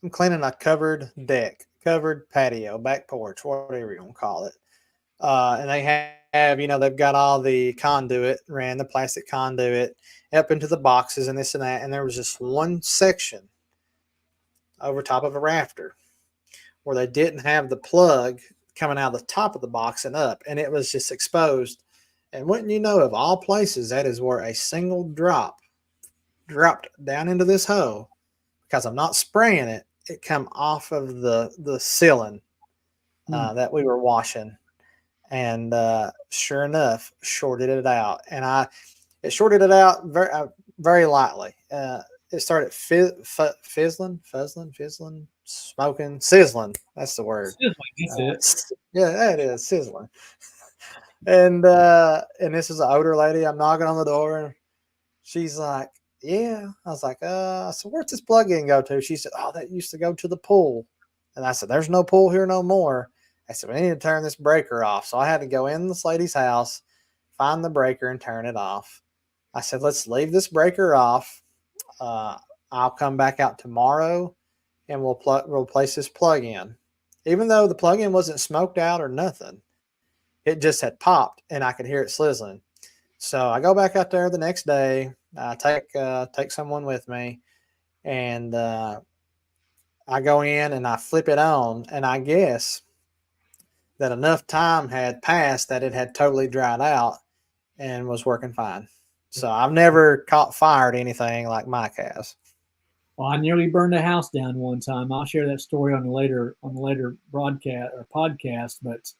I'm cleaning a covered deck, covered patio, back porch, whatever you want to call it. And they have, they've got all the conduit, ran the plastic conduit up into the boxes and this and that. And there was just one section over top of a rafter where they didn't have the plug coming out of the top of the box and up, and it was just exposed. And wouldn't you know, of all places, that is where a single drop dropped down into this hole. Because I'm not spraying it, it come off of the ceiling that we were washing, and sure enough, shorted it out. And it shorted it out very very lightly. It started fizzling, smoking, sizzling. That's the word.
Sizzling, that's it.
Yeah, that is sizzling. And this is an older lady. I'm knocking on the door, and she's like, "Yeah." I was like, "So where's this plug-in go to?" She said, "Oh, that used to go to the pool." And I said, "There's no pool here no more." I said, "We need to turn this breaker off." So I had to go in this lady's house, find the breaker, and turn it off. I said, "Let's leave this breaker off. I'll come back out tomorrow, and we'll replace this plug-in." Even though the plug-in wasn't smoked out or nothing, it just had popped, and I could hear it sizzling. So I go back out there the next day. I take someone with me, and I go in and I flip it on, and I guess that enough time had passed that it had totally dried out and was working fine. So I've never caught fire or anything like Mike has.
Well, I nearly burned a house down one time. I'll share that story on the later broadcast or podcast. But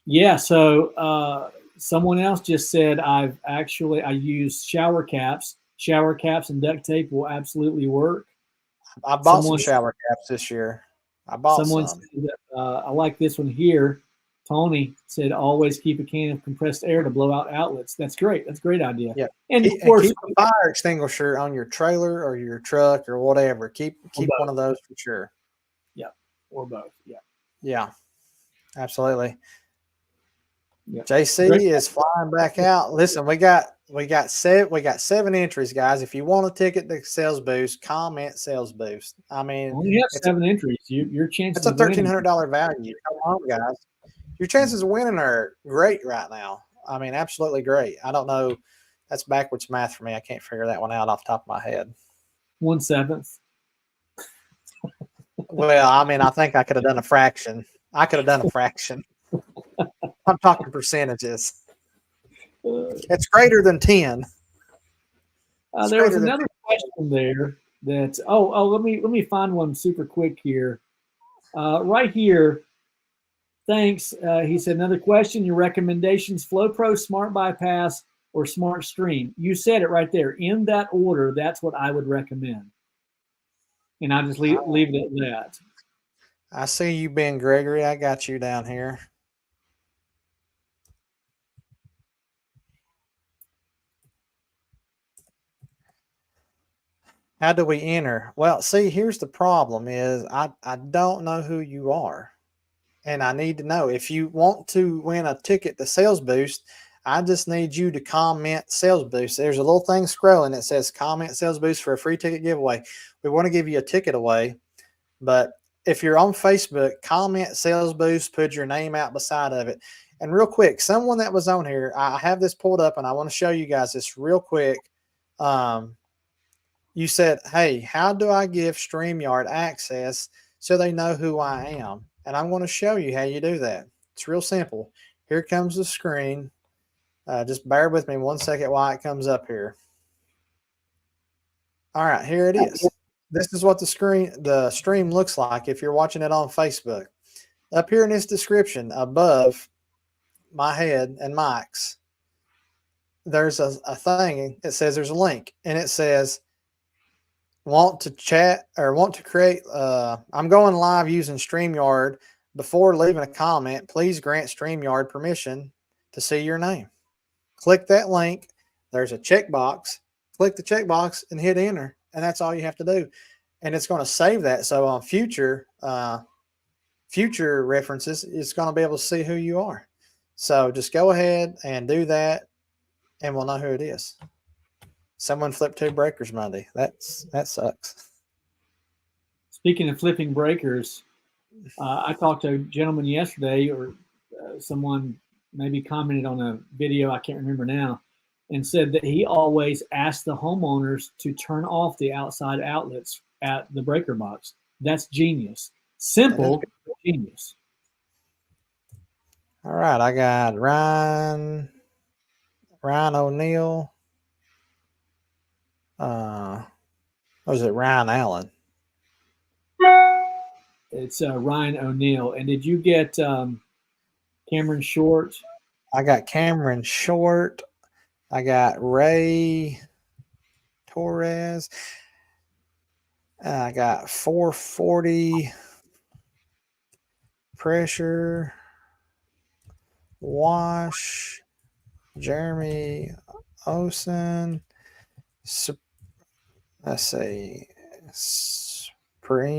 yeah, so someone else just said I use shower caps. Shower caps and duct tape will absolutely work.
I bought some
Someone
shower caps this year. I bought
someone
some.
said that, I like this one here. Tony said always keep a can of compressed air to blow out outlets. That's great. That's a great idea.
Yeah.
And of
And
course,
keep a fire extinguisher on your trailer or your truck or whatever. Keep one of those for sure.
yeah, or both. Yeah.
Yeah, absolutely.
Yeah.
JC
Great.
is flying back out. Listen, we got 7 entries, guys. If you want a ticket to Sales Boost, comment Sales Boost. I mean,
Only have 7 entries. Your chances.
it's a
of winning-
$1,300 value. Come on, guys. Your chances of winning are great right now. I mean, absolutely great. I don't know. That's backwards math for me. I can't figure that one out off the top of my head.
1/7.
Well, I mean, I think I could have done a fraction. I'm talking percentages. It's greater than 10.
There was another question there that let me find one super quick here. Right here. Thanks. He said another question. Your recommendations: FlowPro, Smart Bypass, or Smart Stream. You said it right there in that order. That's what I would recommend. And I'll just leave it at that.
I see you, Ben Gregory. I got you down here. How do we enter? Well, see, here's the problem is I don't know who you are. And I need to know if you want to win a ticket to Sales Boost. I just need you to comment Sales Boost. There's a little thing scrolling that says comment Sales Boost for a free ticket giveaway. We want to give you a ticket away, but if you're on Facebook, comment Sales Boost, put your name out beside of it. And real quick, someone that was on here, I have this pulled up and I want to show you guys this real quick. You said, hey, how do I give StreamYard access so they know who I am? And I'm going to show you how you do that. It's real simple. Here comes the screen. Just bear with me 1 second while it comes up here. All right, here it is. This is what the stream looks like if you're watching it on Facebook. Up here in this description above my head and Mike's, there's a thing. It says there's a link, and it says want to chat or want to create. I'm going live using StreamYard. Before leaving a comment, please grant StreamYard permission to see your name. Click that link. There's a checkbox. Click the checkbox and hit enter, and that's all you have to do. And it's going to save that. So on future references, it's going to be able to see who you are. So just go ahead and do that, and we'll know who it is. Someone flipped 2 breakers Monday. That sucks.
Speaking of flipping breakers, I talked to a gentleman yesterday, or someone maybe commented on a video, I can't remember now, and said that he always asked the homeowners to turn off the outside outlets at the breaker box. That's genius. Simple, genius.
All right, I got Ryan O'Neill. What was it? Ryan Allen.
It's Ryan O'Neill. And did you get Cameron Short?
I got Cameron Short. I got Ray Torres. I got 440 pressure. Wash. Jeremy Osen. Let's see. Spring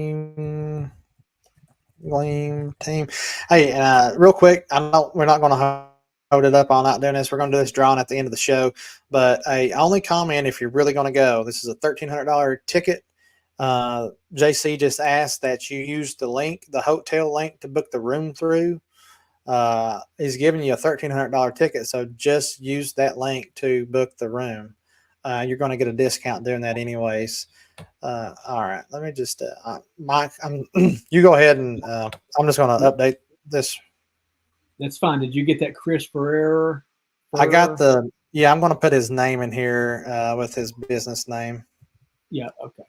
Gleam team. Hey, real quick, I know we're not going to hold it up on not doing this. We're going to do this drawing at the end of the show. But only comment if you're really going to go. This is a $1,300 ticket. JC just asked that you use the link, the hotel link, to book the room through. He's giving you a $1,300 ticket, so just use that link to book the room. You're going to get a discount doing that anyways. All right, let me just Mike, you go ahead and I'm just going to update this.
That's fine. Did you get that Chris Ferrer?
I got I'm going to put his name in here with his business name.
Yeah. Okay.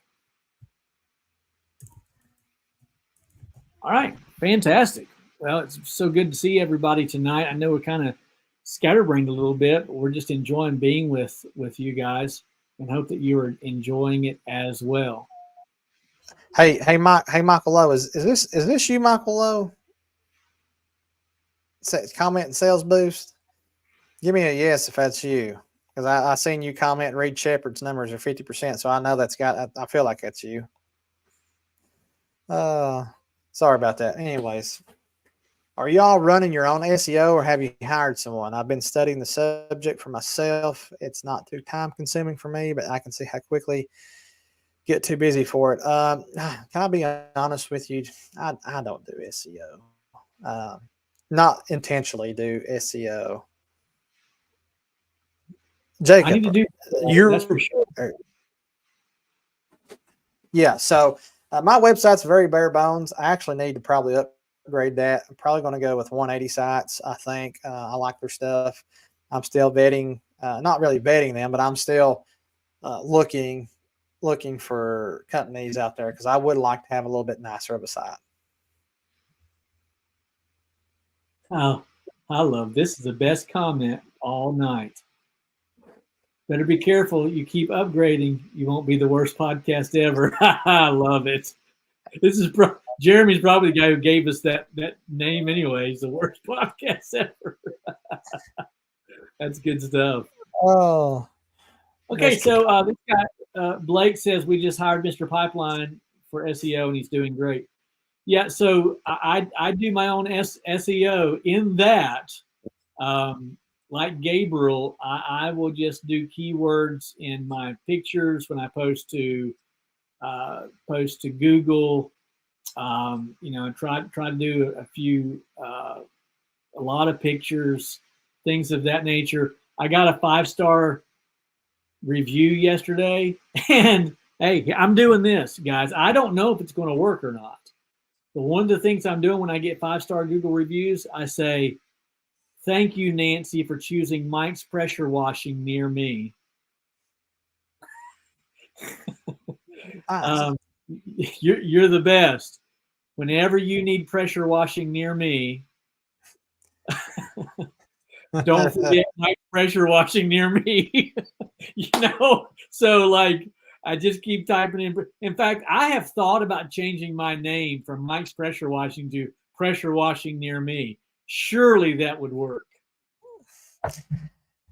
All right. Fantastic. Well, it's so good to see everybody tonight. I know we're kind of scatterbrained a little bit, but we're just enjoying being with you guys, and hope that you are enjoying it as well.
Hey, Michael Lowe, is this you, Michael Lowe? Comment and sales boost. Give me a yes if that's you, because I seen you comment. Reed Shepherd's numbers are 50%, so I know that's got. I feel like that's you. Sorry about that. Anyways, are y'all running your own SEO or have you hired someone? I've been studying the subject for myself. It's not too time consuming for me, but I can see how quickly get too busy for it. Can I be honest with you? I don't do SEO. Not intentionally do SEO. Jacob,
I need to do that's for sure.
Yeah. So my website's very bare bones. I actually need to probably upgrade that. I'm probably going to go with 180 sites. I think I like their stuff. I'm still vetting, not really vetting them, but I'm still looking for companies out there, because I would like to have a little bit nicer of a site.
Oh, I love this. Is the best comment all night. Better be careful. You keep upgrading, you won't be the worst podcast ever. I love it. This is Jeremy's probably the guy who gave us that name anyways, the worst podcast ever. That's good stuff.
Oh,
okay. So this guy, Blake, says we just hired Mr. Pipeline for SEO and he's doing great. Yeah. So I do my own SEO in that, like Gabriel, I will just do keywords in my pictures when I post to Google. Try to do a lot of pictures, things of that nature. I got a 5-star review yesterday, and hey, I'm doing this, guys. I don't know if it's going to work or not. But one of the things I'm doing when I get 5-star Google reviews, I say, "Thank you, Nancy, for choosing Mike's Pressure Washing near me." You're the best. Whenever you need pressure washing near me, don't forget Mike's Pressure Washing near me. So like I just keep typing in. In fact, I have thought about changing my name from Mike's Pressure Washing to Pressure Washing Near Me. Surely that would work.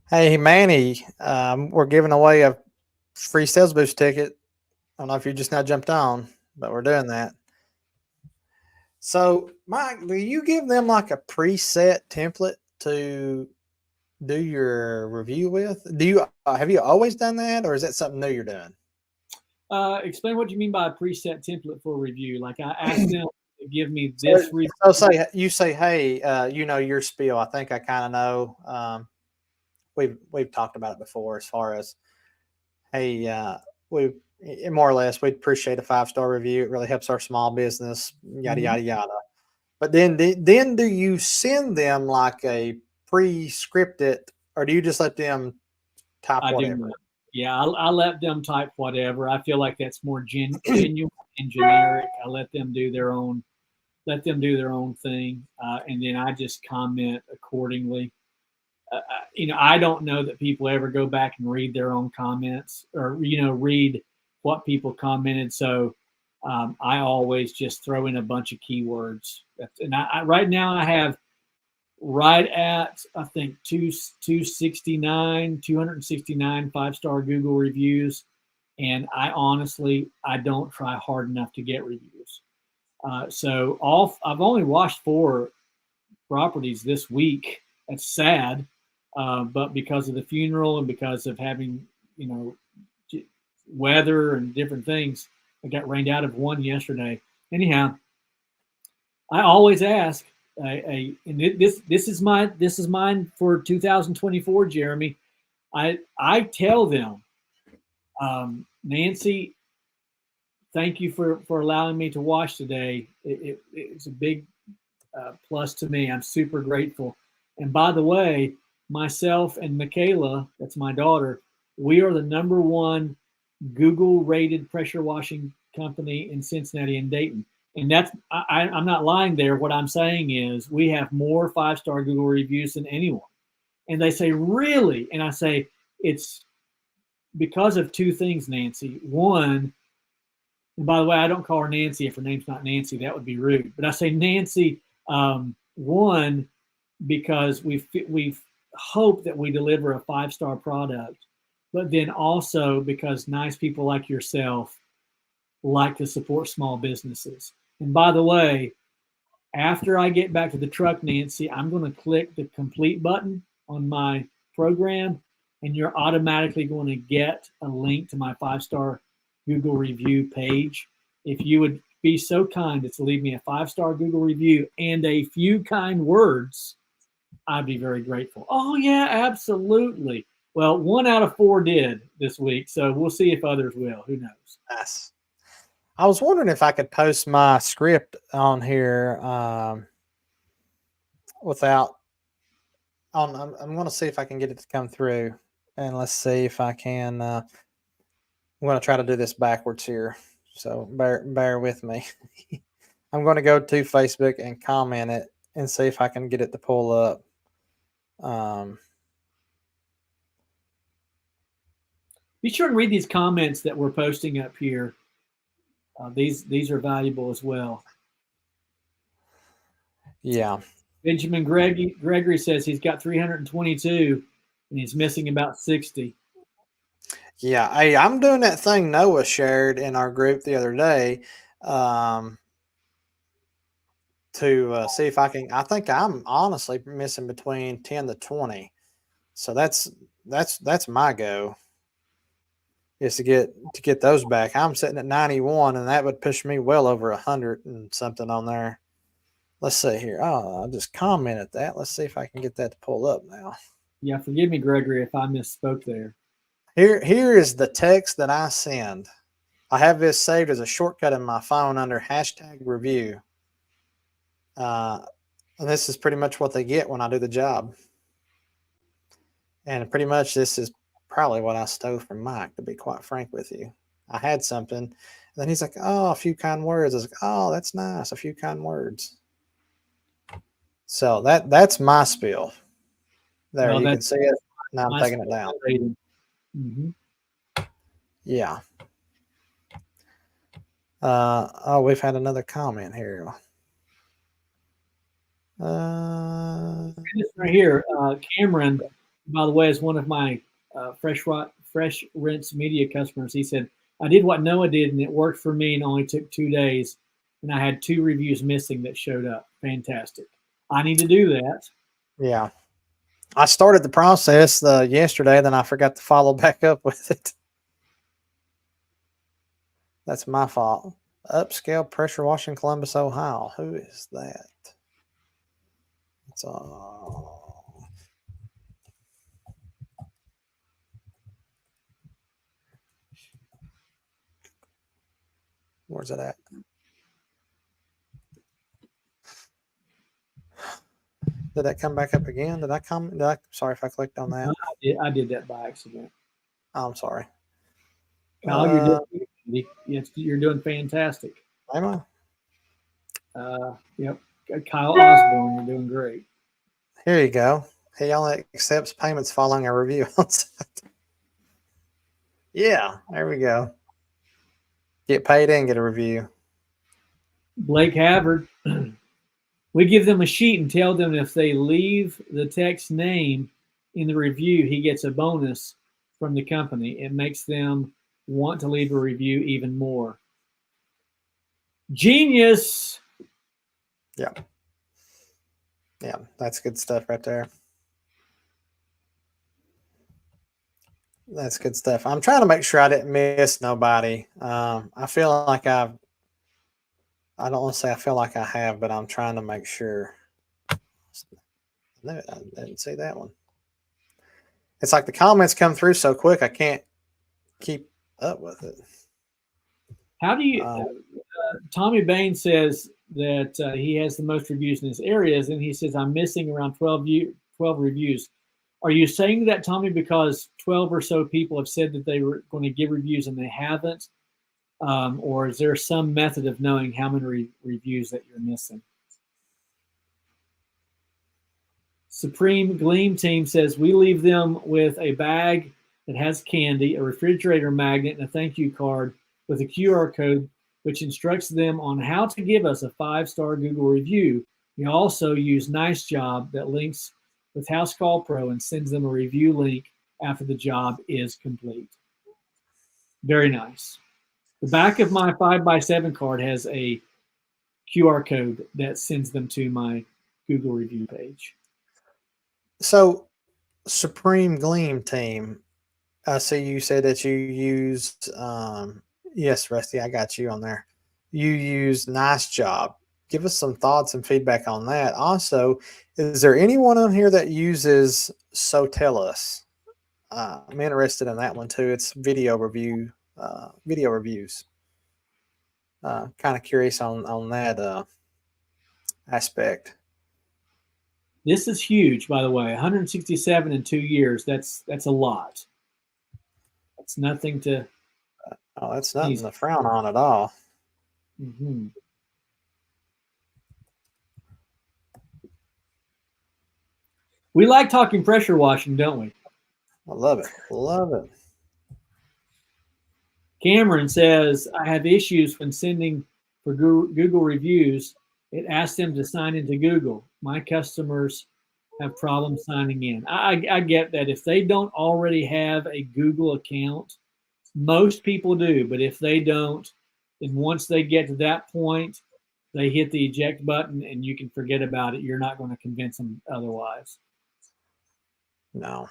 Hey, Manny, we're giving away a free sales boost ticket. I don't know if you just now jumped on, but we're doing that. So, Mike, do you give them like a preset template to do your review with? Do you have you always done that, or is that something new you're doing?
Explain what you mean by a preset template for review. Like I asked them to give me this.
So you say, hey, your spiel. I think I kind of know. We've talked about it before, as far as, hey, we more or less we'd appreciate a 5-star review. It really helps our small business. Yada yada yada. But then do you send them like a pre-scripted, or do you just let them type whatever?
Yeah, I let them type whatever. I feel like that's more genuine and generic. I let them do their own thing, and then I just comment accordingly. I don't know that people ever go back and read their own comments, or read what people commented. So I always just throw in a bunch of keywords. And I right now I have right at, I think, 269 5-star Google reviews, and I don't try hard enough to get reviews. I've only washed 4 properties this week. That's sad, but because of the funeral and because of having weather and different things, I got rained out of 1 yesterday. Anyhow, I always ask. And this is mine for 2024, Jeremy. I tell them, Nancy, thank you for allowing me to wash today. It's a big plus to me. I'm super grateful. And by the way, myself and Michaela, that's my daughter, we are the #1 Google rated pressure washing company in Cincinnati and Dayton. And I'm not lying there. What I'm saying is we have more 5-star Google reviews than anyone. And they say, really? And I say, it's because of two things, Nancy. One, and by the way, I don't call her Nancy if her name's not Nancy. That would be rude. But I say Nancy, one, because we hope that we deliver a 5-star product, but then also because nice people like yourself like to support small businesses. And by the way, after I get back to the truck, Nancy, I'm going to click the complete button on my program, and you're automatically going to get a link to my 5-star Google review page. If you would be so kind as to leave me a 5-star Google review and a few kind words, I'd be very grateful. Oh, yeah, absolutely. Well, 1 out of 4 did this week, so we'll see if others will. Who knows?
Nice. I was wondering if I could post my script on here without. I'm going to see if I can get it to come through, and let's see if I can. I'm going to try to do this backwards here, so bear with me. I'm going to go to Facebook and comment it and see if I can get it to pull up.
Be sure and read these comments that we're posting up here. These are valuable as well.
Yeah.
Benjamin Gregory says he's got 322 and he's missing about 60.
Yeah. Hey, I'm doing that thing Noah shared in our group the other day to see if I can. I think I'm honestly missing between 10 to 20. So that's my go. Is to get those back. I'm sitting at 91, and that would push me well over 100 and something on there. Let's see here. Oh, I'll just comment at that. Let's see if I can get that to pull up now.
Yeah, forgive me, Gregory, if I misspoke there.
Here is the text that I send. I have this saved as a shortcut in my phone under #review. And this is pretty much what they get when I do the job. And pretty much this is probably what I stole from Mike, to be quite frank with you. I had something, and then he's like, oh, a few kind words. I was like, oh, that's nice, a few kind words. So that's my spiel. There, well, you can see it. Now I'm taking it down. Mm-hmm. Yeah. Oh, we've had another comment here.
Right here, Cameron, by the way, is one of my Fresh Rinse Media customers. He said, I did what Noah did and it worked for me and only took 2 days. And I had 2 reviews missing that showed up. Fantastic. I need to do that.
Yeah. I started the process yesterday, then I forgot to follow back up with it. That's my fault. Upscale Pressure Washing, Columbus, Ohio. Who is that? It's where's it at? Did that come back up again? Did I comment? Sorry if I clicked on that.
I did that by accident.
Oh, I'm sorry.
Kyle, you're doing fantastic.
Am
I? Yep. Kyle Osborne, you're doing great.
Here you go. He only accepts payments following a review on site. Yeah, there we go. Get paid and get a review.
Blake Havard. We give them a sheet and tell them if they leave the text name in the review, he gets a bonus from the company. It makes them want to leave a review even more. Genius.
Yeah. Yeah, that's good stuff right there. That's good stuff. I'm trying to make sure I didn't miss nobody. I feel like I don't want to say I feel like I have, but I'm trying to make sure. No, I didn't see that one. It's like the comments come through so quick, I can't keep up with it.
How do you, Tommy Bain says that he has the most reviews in his areas, and he says, I'm missing around 12 reviews. Are you saying that, Tommy, because 12 or so people have said that they were going to give reviews and they haven't? Or is there some method of knowing how many reviews that you're missing? Supreme Gleam Team says, we leave them with a bag that has candy, a refrigerator magnet, and a thank you card with a QR code, which instructs them on how to give us a 5-star Google review. We also use Nice Job that links with House Call Pro and sends them a review link after the job is complete. Very nice. The back of my 5x7 card has a QR code that sends them to my Google review page.
So, Supreme Gleam Team, I see you said that you used, yes, Rusty, I got you on there. You used Nice Job. Give us some thoughts and feedback on that. Also, is there anyone on here that uses Sotellus? I'm interested in that one too. It's video reviews. Kind of curious on that aspect.
This is huge, by the way. 167 in 2 years. That's a lot. It's nothing to.
Oh, that's nothing to frown on at all.
Mm-hmm. We like talking pressure washing, don't we?
I love it. Love it.
Cameron says, I have issues when sending for Google reviews. It asks them to sign into Google. My customers have problems signing in. I get that. If they don't already have a Google account, most people do. But if they don't, then once they get to that point, they hit the eject button and you can forget about it. You're not going to convince them otherwise.
No.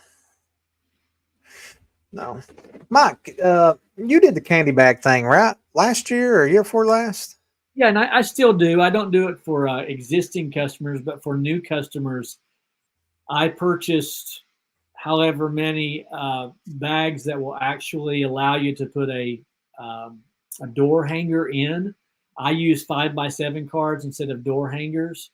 Mike, you did the candy bag thing, right? Last year or year before last?
Yeah, and I still do. I don't do it for existing customers, but for new customers, I purchased however many bags that will actually allow you to put a door hanger in. I use 5x7 cards instead of door hangers.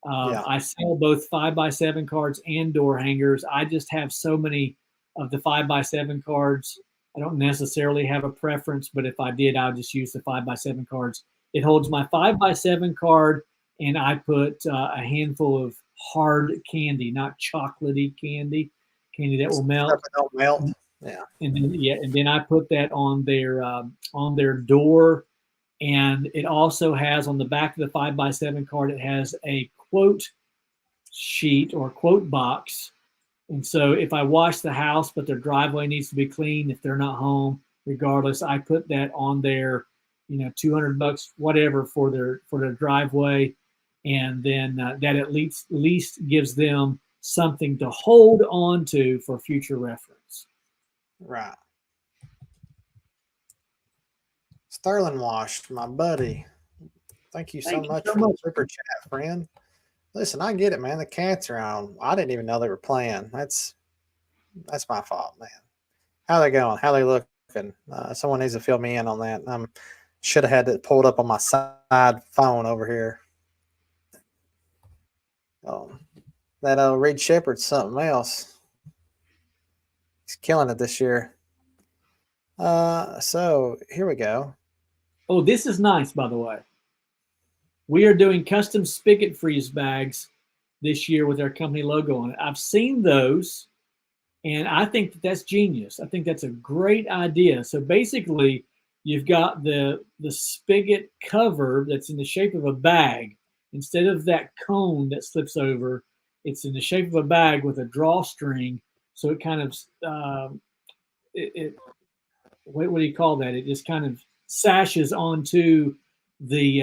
I sell both 5x7 cards and door hangers. I just have so many of the 5x7 cards. I don't necessarily have a preference, but if I did, I'll just use the 5x7 cards. It holds my 5x7 card, and I put a handful of hard candy, not chocolatey candy that will melt.
Don't melt. Yeah.
And then I put that on their door, and it also has on the back of the 5x7 card, it has a quote sheet or quote box. And so if I wash the house, but their driveway needs to be clean, if they're not home, regardless, I put that on their, $200, whatever for their driveway. And then that at least gives them something to hold on to for future reference.
Right. Sterling Wash, my buddy. Thank you so much for the super chat, friend. Listen, I get it, man. The cats are on. I didn't even know they were playing. That's my fault, man. How they going? How they looking? Someone needs to fill me in on that. Should have had it pulled up on my side phone over here. Oh, that Reed Shepherd's something else. He's killing it this year. So here we go.
Oh, this is nice, by the way. We are doing custom spigot freeze bags this year with our company logo on it. I've seen those, and I think that's genius. I think that's a great idea. So basically, you've got the spigot cover that's in the shape of a bag. Instead of that cone that slips over, it's in the shape of a bag with a drawstring. So it kind of, what do you call that? It just kind of sashes onto the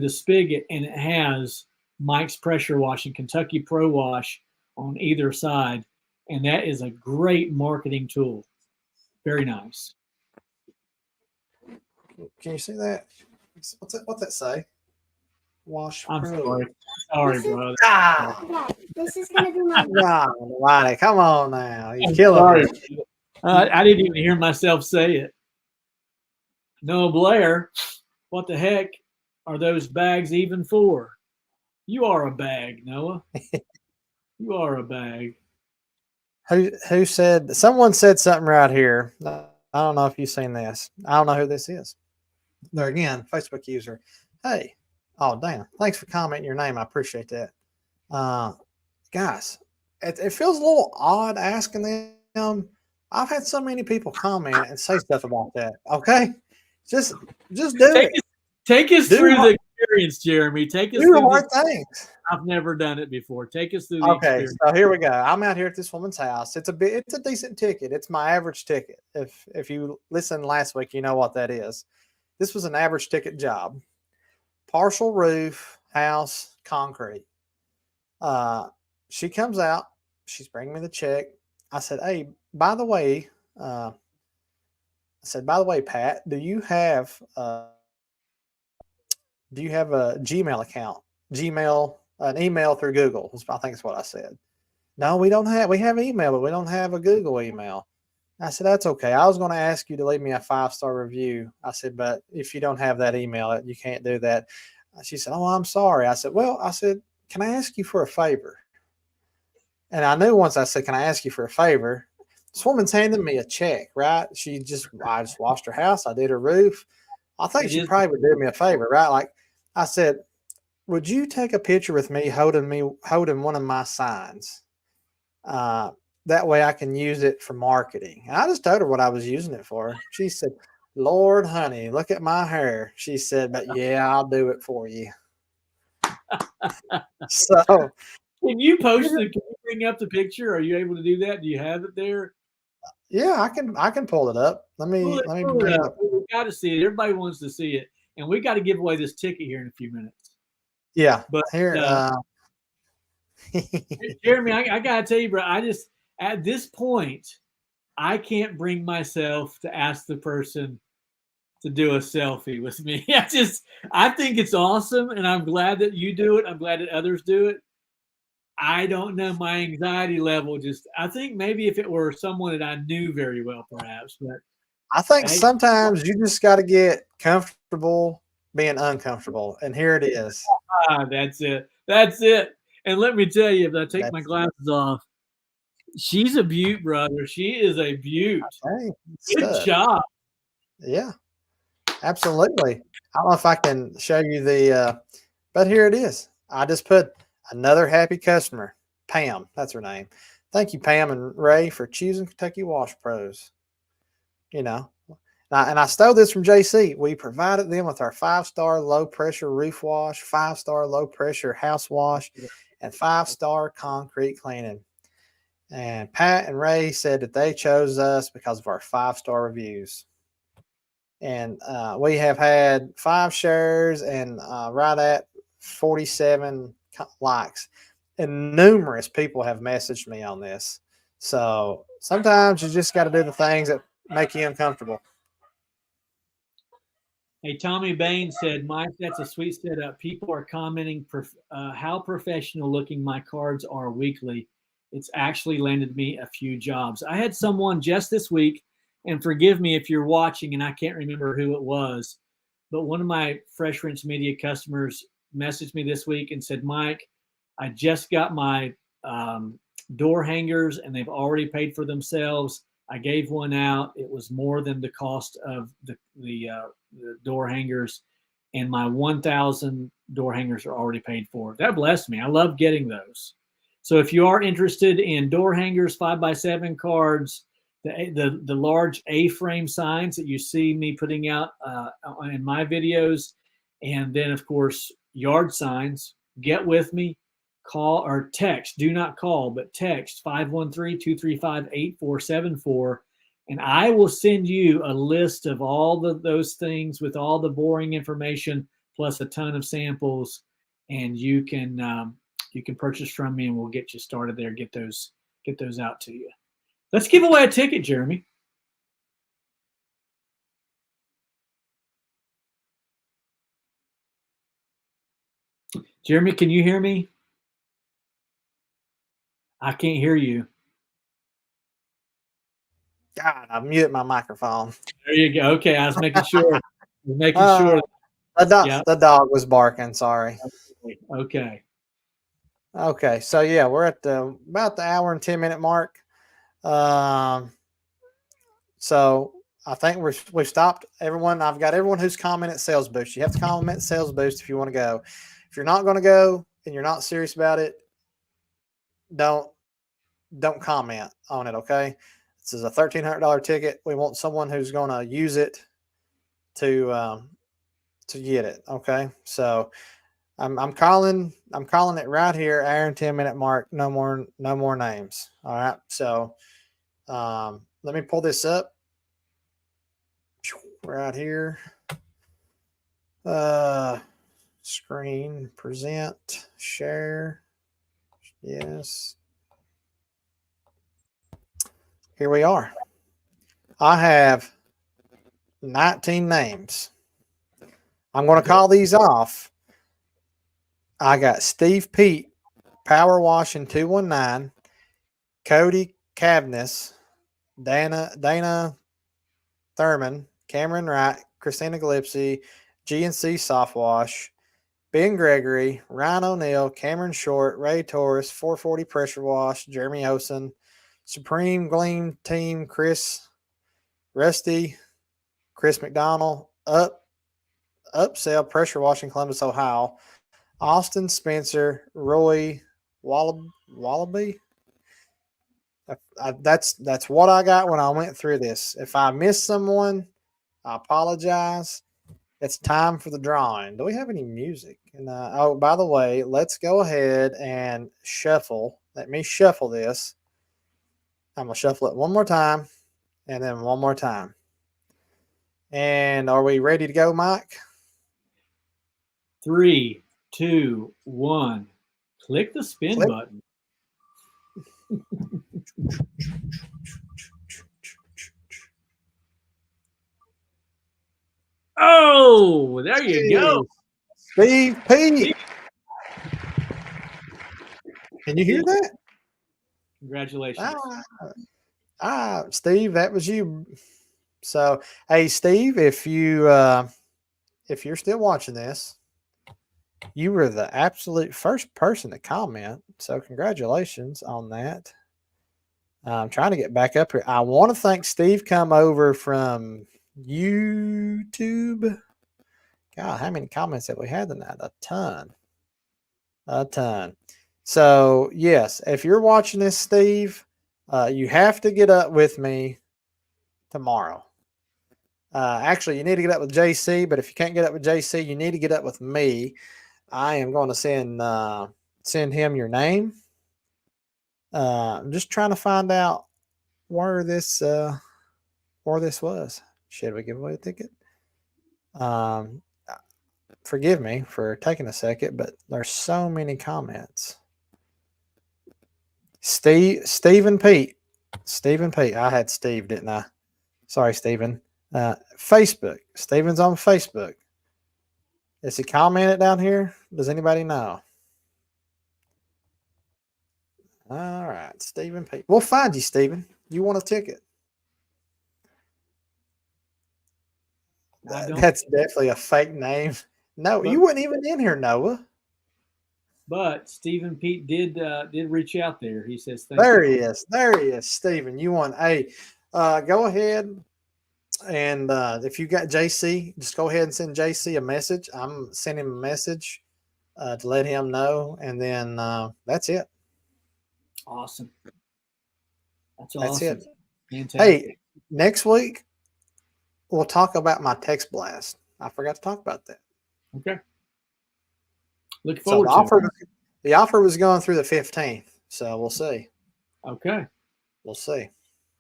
spigot, and it has Mike's Pressure Washing, Kentucky Pro Wash on either side, and that is a great marketing tool. Very nice.
Can you see that? What's that say? Wash
I'm
Pro.
sorry, brother.
Yeah, this is gonna be my.
Lonnie, come on now. You're killing me.
I didn't even hear myself say it. No, Blair, what the heck are those bags even for? You are a bag, Noah. You are a bag.
Who said? Someone said something right here. I don't know if you've seen this. I don't know who this is. There again, Facebook user. Hey, oh damn! Thanks for commenting your name. I appreciate that. Guys, it feels a little odd asking them. I've had so many people comment and say stuff about that. Okay, just do it.
Take us
Do
through
hard-
the experience, Jeremy. Take us
Do
through
hard
the.
things.
I've never done it before. Take us through the
Okay,
experience.
so here we go. I'm out here at this woman's house. It's a decent ticket. It's my average ticket. If you listened last week, you know what that is. This was an average ticket job. Partial roof, house, concrete. She comes out. She's bringing me the check. I said, "Hey, by the way," I said, "By the way, Pat, do you have a Gmail account? An email through Google?" I think is what I said. "No, we don't have. We have email, but we don't have a Google email." I said, "That's okay. I was going to ask you to leave me a 5-star review." I said, "But if you don't have that email, you can't do that." She said, "Oh, I'm sorry." I said, "Well," I said, "can I ask you for a favor?" And I knew once I said, "Can I ask you for a favor?" This woman's handing me a check, right? I just washed her house. I did her roof. I think she probably would do me a favor, right? Like I said, "Would you take a picture with me holding one of my signs? That way I can use it for marketing." And I just told her what I was using it for. She said, "Lord, honey, look at my hair." She said, "But yeah, I'll do it for you." So
Can you bring up the picture? Are you able to do that? Do you have it there?
yeah, I can pull it up. Let me bring it up.
We got to see it. Everybody wants to see it, and we got to give away this ticket here in a few minutes.
Yeah,
But
here,
Jeremy, I gotta tell you, bro. At this point, I can't bring myself to ask the person to do a selfie with me. I think it's awesome, and I'm glad that you do it. I'm glad that others do it. I don't know, my anxiety level. I think maybe if it were someone that I knew very well, perhaps. But
I think sometimes you just got to get comfortable being uncomfortable, and here it is.
That's it. That's it. And let me tell you, if I take my glasses off, she's a beaut, brother. She is a beaut.
Hey,
Good job.
Yeah, absolutely. I don't know if I can show you but here it is. I just put another happy customer, Pam. That's her name. Thank you, Pam and Ray, for choosing Kentucky Wash Pros. You know, and I stole this from JC. We provided them with our 5-star low pressure roof wash, 5-star low pressure house wash, and 5-star concrete cleaning. And Pat and Ray said that they chose us because of our 5-star reviews. And we have had 5 shares and right at 47 likes. And numerous people have messaged me on this. So sometimes you just got to do the things that make you uncomfortable.
Hey, Tommy Bain said, "Mike, that's a sweet setup. People are commenting how professional looking my cards are weekly. It's actually landed me a few jobs." I had someone just this week, and forgive me if you're watching and I can't remember who it was, but one of my Fresh Rinse Media customers messaged me this week and said, "Mike, I just got my door hangers and they've already paid for themselves. I gave one out. It was more than the cost of the door hangers, and my 1,000 door hangers are already paid for." That blessed me. I love getting those. So if you are interested in door hangers, 5x7 cards, the large A-frame signs that you see me putting out in my videos, and then of course yard signs, get with me. Call or text. Do not call, but text 513-235-8474. And I will send you a list of all those things with all the boring information plus a ton of samples, and you can purchase from me, and we'll get you started there. Get those out to you. Let's give away a ticket, Jeremy. Jeremy, can you hear me? I can't hear you.
God, I muted my microphone.
There you go. Okay, I was making sure. Sure.
The dog was barking. Sorry.
Okay.
Okay. So yeah, we're at about the hour and 10-minute mark. So I think we've stopped everyone. I've got everyone who's commented Sales Boost. You have to comment Sales Boost if you want to go. If you're not going to go and you're not serious about it, don't comment on it. Okay, this is a $1,300 ticket. We want someone who's going to use it to get it. Okay, so I'm calling it right here. Aaron 10-minute mark. No more names. All right. So let me pull this up right here. Screen, present, share. Yes. Here we are. I have 19 names. I'm going to call these off. I got Steve Pete, Power Washing 219, Cody Cavness, Dana Thurman, Cameron Wright, Christina Gillespie, GNC Soft Wash, Ben Gregory, Ryan O'Neill, Cameron Short, Ray Torres, 440 Pressure Wash, Jeremy Osen, Supreme Gleam Team, Chris Rusty, Chris McDonald, Upsell Pressure Washing, Columbus, Ohio, Austin Spencer, Roy Wallaby. That's what I got when I went through this. If I missed someone, I apologize. It's time for the drawing. Do we have any music? And oh, by the way, let's go ahead and shuffle. Let me shuffle this. I'm gonna shuffle it one more time, and then one more time. And are we ready to go, Mike?
3, 2, 1. Click the spin button. Oh, there you go.
Steve P. Can you hear that?
Congratulations.
Steve, that was you. So, hey, Steve, if you're still watching this, you were the absolute first person to comment. So, congratulations on that. I'm trying to get back up here. I want to thank Steve come over from YouTube. God, how many comments have we had tonight? A ton. So, yes, if you're watching this, Steve, you have to get up with me tomorrow. Actually, you need to get up with JC, but if you can't get up with JC, you need to get up with me. I am going to send him your name. I'm just trying to find out where this was. Should we give away a ticket? Forgive me for taking a second, but there's so many comments. Stephen Pete. I had Steve, didn't I? Sorry, Stephen. Facebook. Stephen's on Facebook. Is he commented down here? Does anybody know? All right, Stephen Pete. We'll find you, Stephen. You want a ticket? That's definitely a fake name. No, you weren't even in here, Noah.
But Stephen Pete did reach out there. He says, "Thank
there
you."
He is. There he is, Stephen. You won. Hey, go ahead and if you got JC, just go ahead and send JC a message. I'm sending him a message to let him know, and then that's it.
Awesome. That's
it.
Fantastic.
Hey, next week we'll talk about my text blast. I forgot to talk about that.
Okay. Look forward to it.
The offer was going through the 15th, so we'll see.
Okay.
We'll see.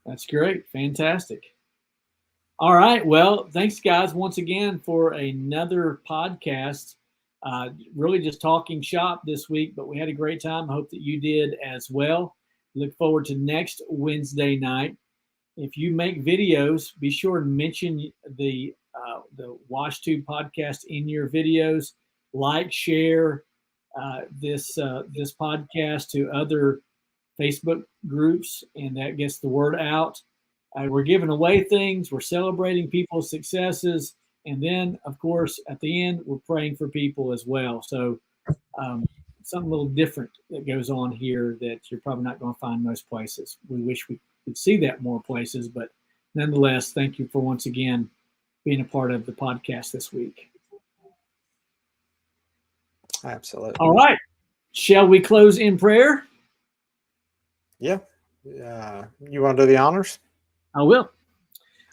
That's great. Fantastic. All right. Well, thanks, guys, once again for another podcast. Really just talking shop this week, but we had a great time. Hope that you did as well. Look forward to next Wednesday night. If you make videos, be sure to mention the WashTube podcast in your videos. Like, share this podcast to other Facebook groups, and that gets the word out. We're giving away things. We're celebrating people's successes. And then, of course, at the end, we're praying for people as well. So something a little different that goes on here that you're probably not going to find most places. We wish we could see that more places. But nonetheless, thank you for once again being a part of the podcast this week.
Absolutely.
All right. Shall we close in prayer?
Yeah. You want to do the honors?
I will.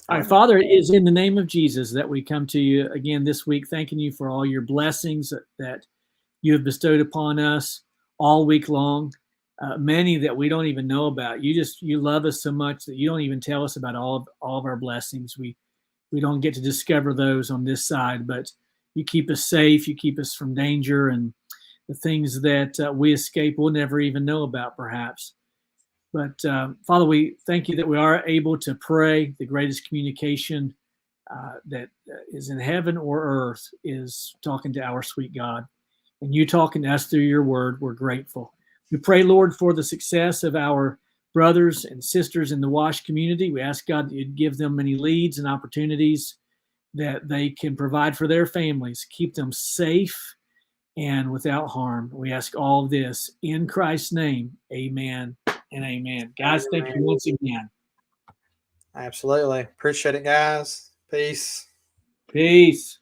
All right, Father, it is in the name of Jesus that we come to you again this week, thanking you for all your blessings that you have bestowed upon us all week long. Many that we don't even know about. You love us so much that you don't even tell us about all of our blessings. We don't get to discover those on this side, but you keep us safe. You keep us from danger and the things that we escape we'll never even know about, perhaps. But Father, we thank you that we are able to pray. The greatest communication that is in heaven or earth is talking to our sweet God. And you talking to us through your word, we're grateful. We pray, Lord, for the success of our brothers and sisters in the WASH community. We ask God that you'd give them many leads and opportunities that they can provide for their families, keep them safe and without harm. We ask all of this in Christ's name. Amen and amen. Guys, thank you once again.
Absolutely. Appreciate it, guys. Peace.
Peace.